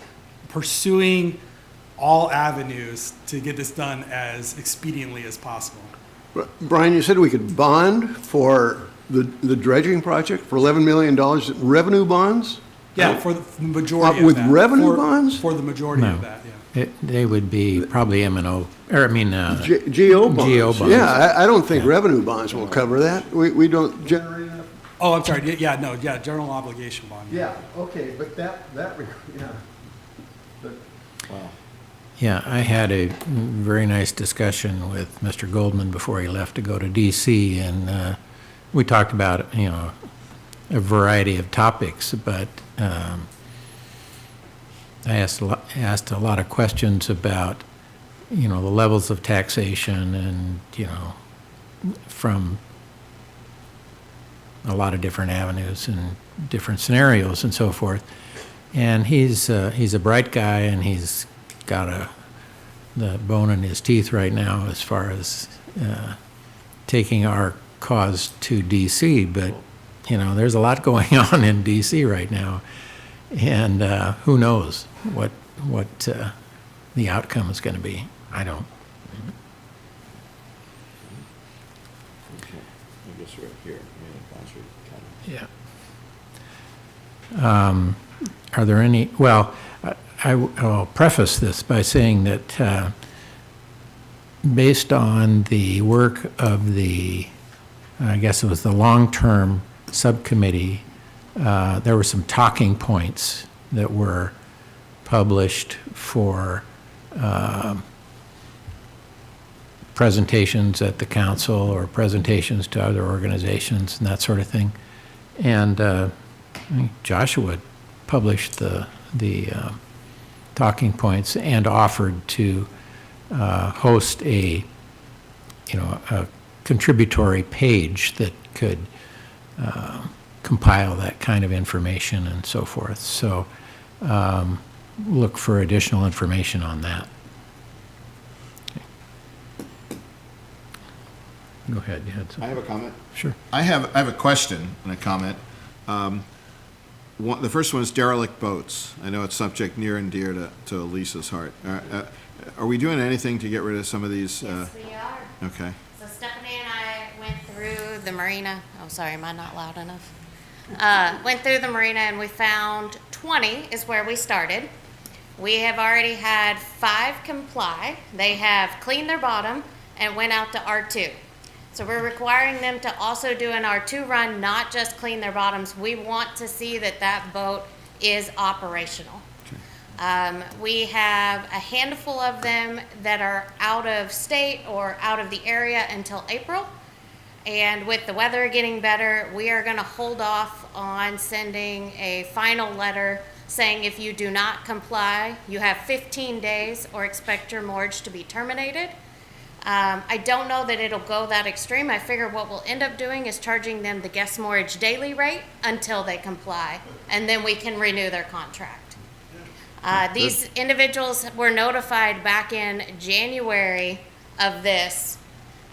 pursuing all avenues to get this done as expediently as possible. Brian, you said we could bond for the dredging project for $11 million, revenue bonds? Yeah, for the majority of With that. revenue For- bonds? For the majority No. of that, yeah. They would be probably M&O, or I mean, GO bonds? GO bonds. Yeah, I don't think revenue bonds will cover that. We don't generate enough. Oh, I'm sorry, yeah, general obligation bond. Yeah, okay, but yeah. yeah, I had a very nice discussion with Mr. Goldman before he left to go to DC, and we talked about, you know, a variety of topics, but I asked a lot of questions about, you know, the levels of taxation and, you know, from a lot of different avenues and different scenarios and so forth. And he's a bright guy, and he's got the bone in his teeth right now as far as taking our cause to DC. But, you know, there's a lot going on in DC right now, and who knows what the outcome is going to be. I don't. I guess right here, Yeah. Are there any, well, I'll preface this by saying that based on the work of the, I guess it was the long-term subcommittee, there were some talking points that were published for presentations at the council or presentations to other organizations and that sort of thing. And I think Joshua published the talking points and offered to host a contributory page that could compile that kind of information and so forth. So look for additional information on that. Go ahead, you had I something. have a comment. Sure. I have a question and a comment. The first one is derelict boats. I know it's subject near and dear to Lisa's heart. Are we doing anything to get rid of some of these? Yes, we are. Okay. So Stephanie and I went through the marina. Oh, sorry, am I not loud enough? Went through the marina and we found 20 is where we started. We have already had 5 comply. They have cleaned their bottom and went out to R2. So we're requiring them to also do an R2 run, not just clean their bottoms. We want to see that that boat is operational. We have a handful of them that are out of state or out of the area until April. And with the weather getting better, we are going to hold off on sending a final letter saying if you do not comply, you have 15 days or expect your mortgage to be terminated. I don't know that it'll go that extreme. I figure what we'll end up doing is charging them the guest mortgage daily rate until they comply, and then we can renew their contract. These individuals were notified back in January of this,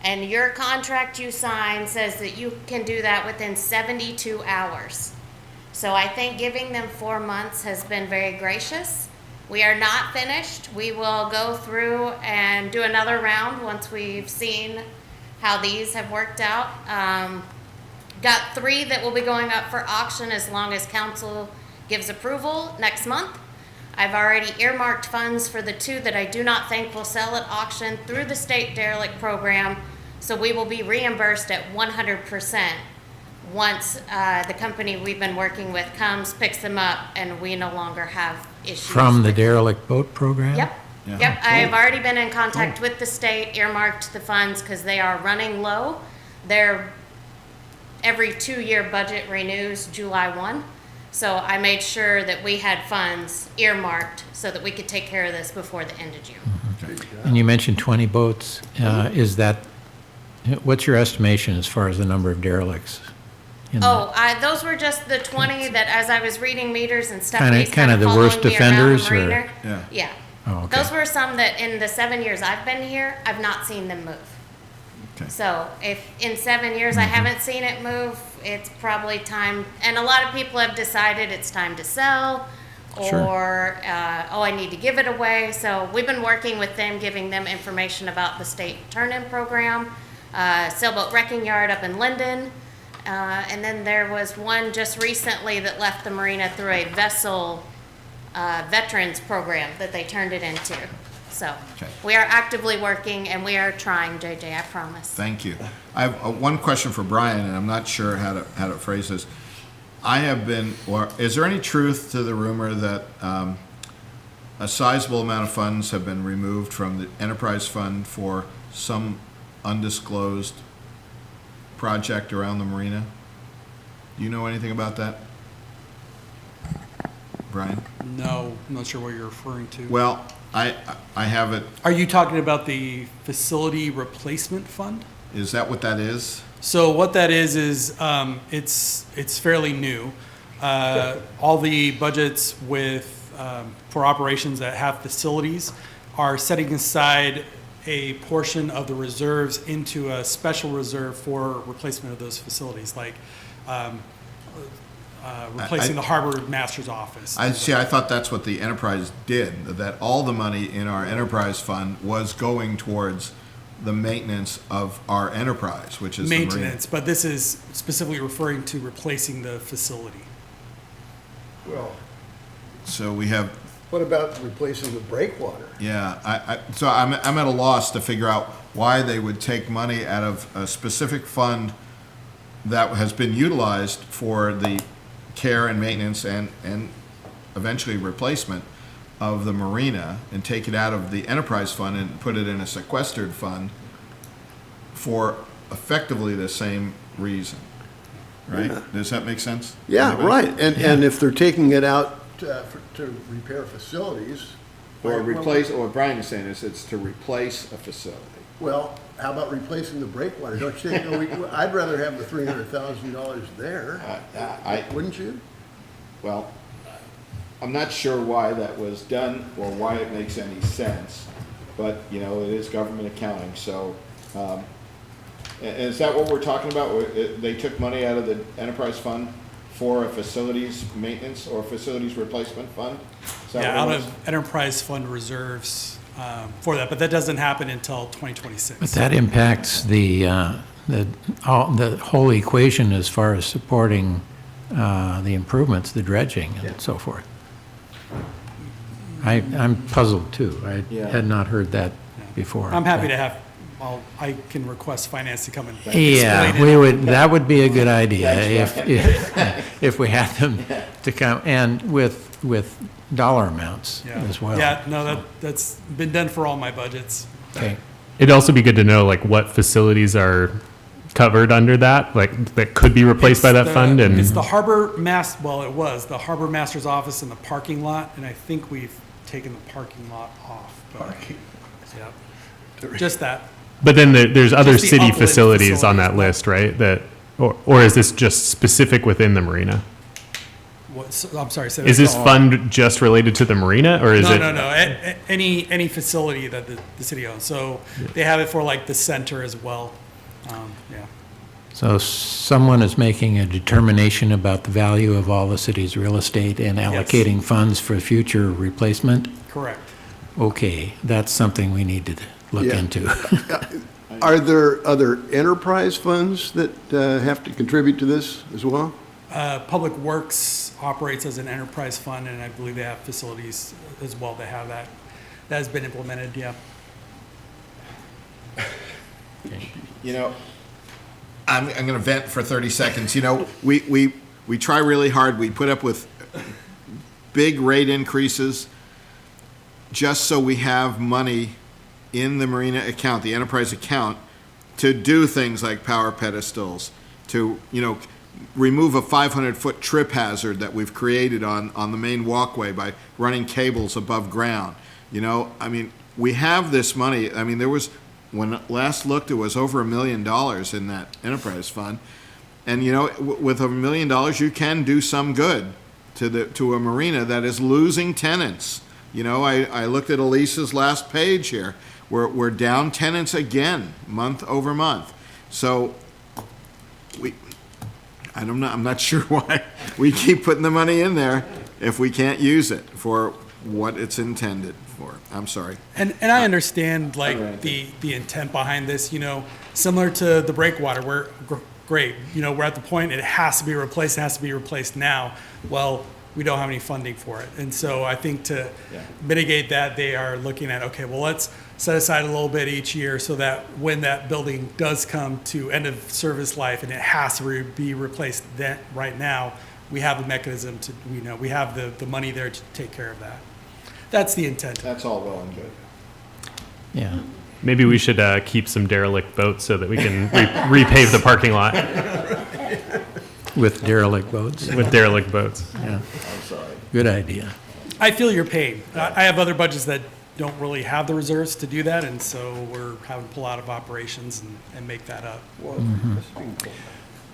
and your contract you signed says that you can do that within 72 hours. So I think giving them 4 months has been very gracious. We are not finished. We will go through and do another round once we've seen how these have worked out. Got 3 that will be going up for auction as long as council gives approval next month. I've already earmarked funds for the 2 that I do not think will sell at auction through the state derelict program. So we will be reimbursed at 100% once the company we've been working with comes, picks them up, and we no longer have issues. From the derelict boat program? Yep. Yep, I have already been in contact with the state, earmarked the funds because they are running low. Their every 2-year budget renews July 1. So I made sure that we had funds earmarked so that we could take care of this before the end of June. And you mentioned 20 boats. Is that, what's your estimation as far as the number of derelicts? in Oh, those were just the 20 that as I was reading meters and stuff. Kinda- he's kinda the following worst me around the offenders, or- marina. Yeah. Yeah. Oh, okay. Those were some that in the 7 years I've been here, I've not seen them move. Okay. So if in 7 years I haven't seen it move, it's probably time, and a lot of people have decided it's time to sell, Sure. or, oh, I need to give it away. So we've been working with them, giving them information about the state turn-in program, sailboat wrecking yard up in Linden. And then there was one just recently that left the marina through a vessel veterans program that they turned it into. So Okay. we are actively working and we are trying, JJ, I promise. Thank you. I have one question for Brian, and I'm not sure how to phrase this. I have been, or is there any truth to the rumor that a sizable amount of funds have been removed from the enterprise fund for some undisclosed project around the marina? Do you know anything about that, Brian? No, I'm not sure what you're referring to. Well, I have it. Are you talking about the facility replacement fund? Is that what that is? So what that is it's fairly new. All the budgets with for operations that have facilities are setting aside a portion of the reserves into a special reserve for replacement of those facilities, like replacing the harbor master's office. I see. I thought that's what the enterprise did, that all the money in our enterprise fund was going towards the maintenance of our enterprise, which is the marina. Maintenance, but this is specifically referring to replacing the facility. Well, So we have, what about replacing the breakwater? yeah, so I'm at a loss to figure out why they would take money out of a specific fund that has been utilized for the care and maintenance and eventually replacement of the marina and take it out of the enterprise fund and put it in a sequestered fund for effectively the same reason, right? Does that make sense? Yeah, Anybody? right, and if they're taking it out to repair facilities. Or well, replace, or what Brian is saying is it's to replace a facility. Well, how about replacing the breakwater? Don't you think, I'd rather have the $300,000 there, wouldn't you? Well, I'm not sure why that was done or why it makes any sense, but, you know, it is government accounting, so, and is that what we're talking about? They took money out of the enterprise fund for a facilities maintenance or facilities replacement fund? Is that Yeah, what it out was? of enterprise fund reserves for that, but that doesn't happen until 2026. But that impacts the whole equation as far as supporting the improvements, the dredging and so forth. I'm puzzled too. I had not heard that before. I'm happy to have, I can request finance to come and. Yeah, explain we it. would, that would be a good idea if we had them to come, and with dollar amounts Yeah. as well. Yeah, no, that's been done for all my budgets. Okay. It'd also be good to know like what facilities are covered under that, like that could be replaced by that fund. And It's the it was the harbor master's office in the parking lot, and I think we've taken the parking lot off. Parking. Yep. Just that. but then there's other Just the city upland facilities on that facilities. list, right? That or is this just specific within the marina? I'm sorry, say Is that this again. fund just related to the marina, or is No, it? no, no. Any facility that the city owns. So they have it for like the center as well. Yeah. So someone is making a determination about the value of all the city's real estate and allocating funds for future replacement? Correct. Okay, that's something we need to look Yeah. into. Are there other enterprise funds that have to contribute to this as well? Public Works operates as an enterprise fund, and I believe they have facilities as well that have that. That has been implemented, yeah. You know, I'm going to vent for 30 seconds. You know, we try really hard. We put up with big rate increases just so we have money in the Marina account, the enterprise account, to do things like power pedestals, to, you know, remove a 500-foot trip hazard that we've created on the main walkway by running cables above ground. You know, I mean, we have this money. I mean, there was, when last looked, it was over $1 million in that enterprise fund. And, you know, with $1 million, you can do some good to a marina that is losing tenants. You know, I looked at Elisa's last page here. We're down tenants again, month over month. So I'm not sure why we keep putting the money in there if we can't use it for what it's intended for. I'm sorry. And I understand like the intent behind this, you know, similar to the breakwater, great, you know, we're at the point it has to be replaced now. Well, we don't have any funding for it. And so I think to mitigate that, they are looking at, okay, well, let's set aside a little bit each year so that when that building does come to end of service life and it has to be replaced then, right now, we have a mechanism to, you know, we have the money there to take care of that. That's the intent. That's all well and good. Yeah. Maybe we should keep some derelict boats so that we can repave the parking lot With derelict boats. with derelict boats. Yeah. I'm sorry. Good idea. I feel your pain. I have other budgets that don't really have the reserves to do that, and so we're having to pull out of operations and make that up.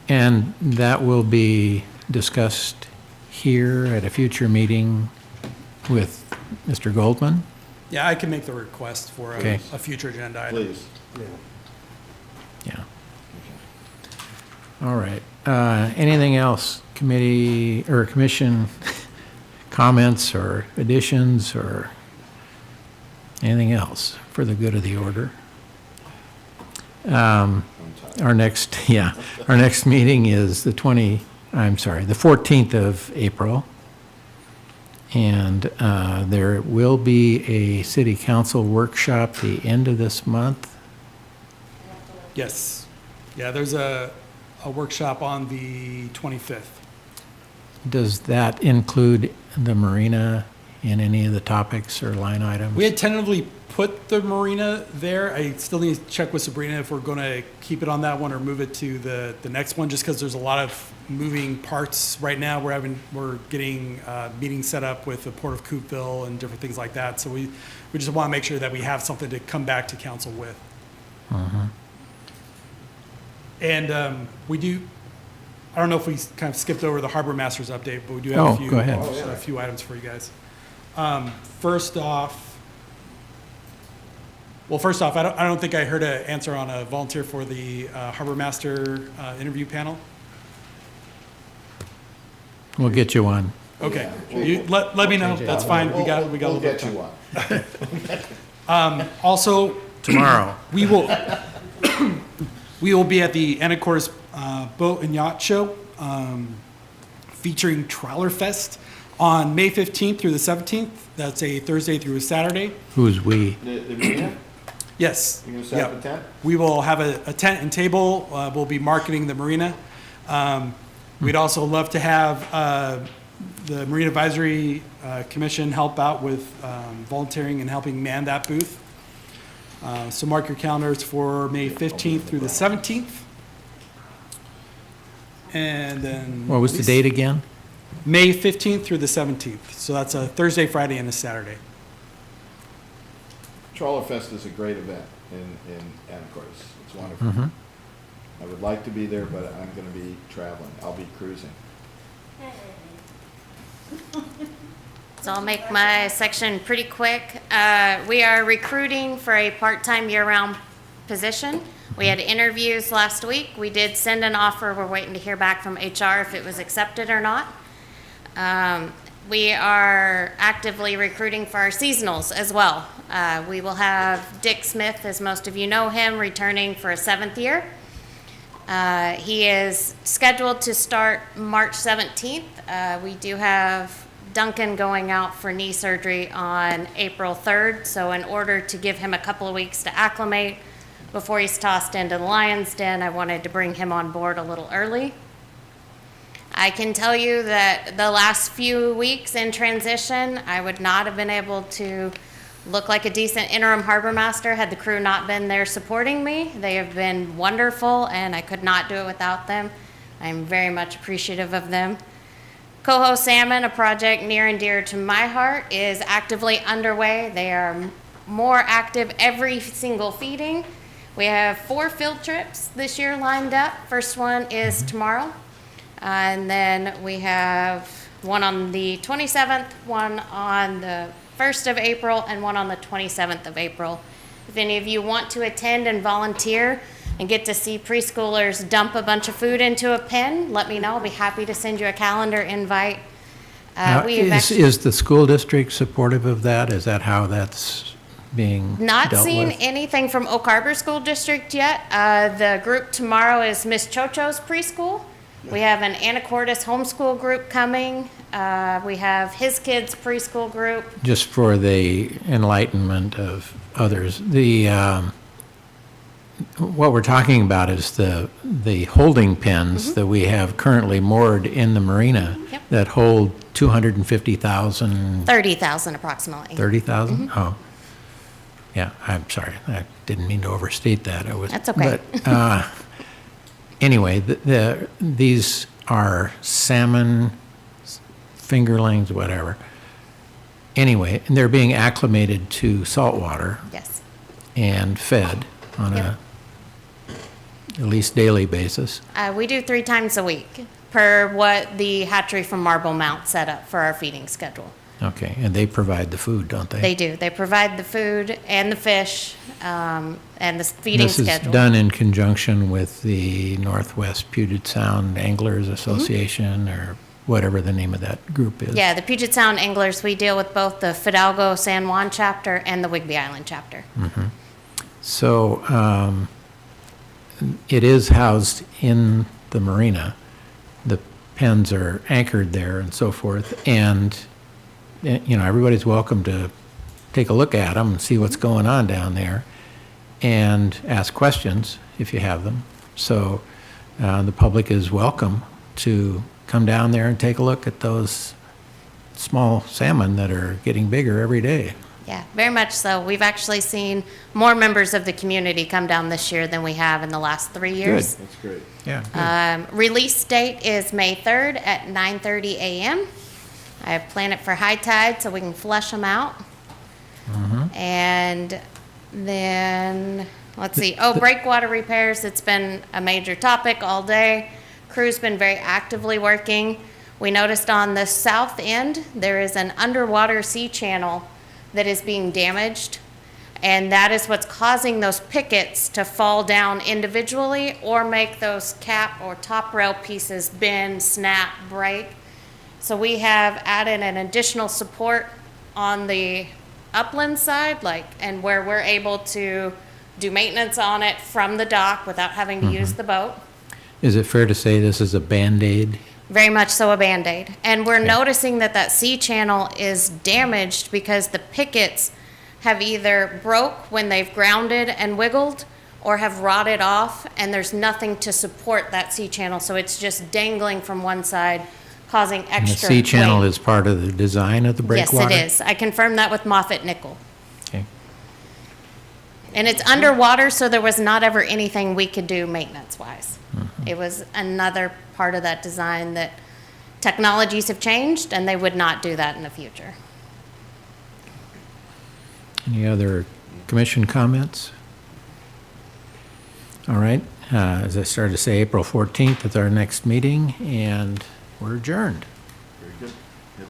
And that will be discussed here at a future meeting with Mr. Goldman? Yeah, I can make the request for Okay. a future agenda item. Please. Yeah. All right. Anything else? Committee or commission comments or additions or anything else for the good of the order? Our next meeting is the 14th of April. And there will be a city council workshop the end of this month. Yes. Yeah, there's a workshop on the 25th. Does that include the marina in any of the topics or line items? We had tentatively put the marina there. I still need to check with Sabrina if we're going to keep it on that one or move it to the next one, just because there's a lot of moving parts right now. We're getting meetings set up with the Port of Coopville and different things like that. So we just want to make sure that we have something to come back to council with. And we do. I don't know if we kind of skipped over the Harbor Masters update, but we do have Go ahead. a few items for you guys. First off, I don't think I heard an answer on a volunteer for the Harbor Master interview panel. We'll get you one. Okay, let me know. That's fine. We got a We'll little bit get of you time. one. Also, Tomorrow. we will be at the Anacortes Boat and Yacht Show, featuring Trawler Fest on May 15th through the 17th. That's a Thursday through a Saturday. Who's we? The marina? Yes. You gonna set up a tent? We will have a tent and table. We'll be marketing the marina. We'd also love to have the Marine Advisory Commission help out with volunteering and helping man that booth. So mark your calendars for May 15th through the 17th. And then. What was the date again? May 15th through the 17th. So that's a Thursday, Friday, and a Saturday. Trawler Fest is a great event in Anacortes. It's wonderful. I would like to be there, but I'm going to be traveling. I'll be cruising. So I'll make my section pretty quick. We are recruiting for a part-time year-round position. We had interviews last week. We did send an offer. We're waiting to hear back from HR if it was accepted or not. We are actively recruiting for our seasonals as well. We will have Dick Smith, as most of you know him, returning for a 7th year. He is scheduled to start March 17th. We do have Duncan going out for knee surgery on April 3rd, so in order to give him a couple of weeks to acclimate before he's tossed into the lion's den, I wanted to bring him on board a little early. I can tell you that the last few weeks in transition, I would not have been able to look like a decent interim harbor master had the crew not been there supporting me. They have been wonderful, and I could not do it without them. I'm very much appreciative of them. Coho Salmon, a project near and dear to my heart, is actively underway. They are more active every single feeding. We have 4 field trips this year lined up. First one is tomorrow. And then we have one on the 27th, one on the 1st of April, and one on the 27th of April. If any of you want to attend and volunteer and get to see preschoolers dump a bunch of food into a pen, let me know. I'll be happy to send you a calendar invite. Now, We have actually is the school district supportive of that? Is that how that's being not dealt seen with? anything from Oak Harbor School District yet. The group tomorrow is Miss Chocho's preschool. We have an Anacortes homeschool group coming. We have his kids' preschool group. Just for the enlightenment of others, what we're talking about is the holding pens that we have currently moored in the marina Yep. that hold 250,000, 30,000 approximately. 30,000? Oh, yeah, I'm sorry. I didn't mean to overstate that. That's okay. But, anyway, these are salmon, fingerlings, whatever. Anyway, and they're being acclimated to saltwater Yes. and fed on Yep. at least daily basis. We do 3 times a week per what the hatchery from Marble Mount set up for our feeding schedule. Okay, and they provide the food, don't they? They do. They provide the food and the fish and the feeding This is schedule. done in conjunction with the Northwest Puget Sound Anglers Association or whatever the name of that group is. Yeah, the Puget Sound Anglers, we deal with both the Fidalgo San Juan chapter and the Whigby Island chapter. So it is housed in the marina. The pens are anchored there and so forth. And, everybody's welcome to take a look at them and see what's going on down there and ask questions if you have them. So the public is welcome to come down there and take a look at those small salmon that are getting bigger every day. Yeah, very much so. We've actually seen more members of the community come down this year than we have in the last 3 years. That's great. Yeah. good. Release date is May 3rd at 9:30 a.m. I have planned it for high tide so we can flush them out. And then, let's see, breakwater repairs. It's been a major topic all day. Crew's been very actively working. We noticed on the south end, there is an underwater sea channel that is being damaged. And that is what's causing those pickets to fall down individually or make those cap or top rail pieces bend, snap, break. So we have added an additional support on the upland side, and where we're able to do maintenance on it from the dock without having to use the boat. Is it fair to say this is a Band-Aid? Very much so a Band-Aid. And we're noticing that sea channel is damaged because the pickets have either broke when they've grounded and wiggled or have rotted off, and there's nothing to support that sea channel. So it's just dangling from one side, causing And the extra sea channel weight. is part of the design of the breakwater? Yes, it is. I confirmed that with Moffett Nickel. Okay. And it's underwater, so there was not ever anything we could do maintenance-wise. It was another part of that design that technologies have changed, and they would not do that in the future. Any other commission comments? All right, as I started to say, April 14th is our next meeting, and we're adjourned.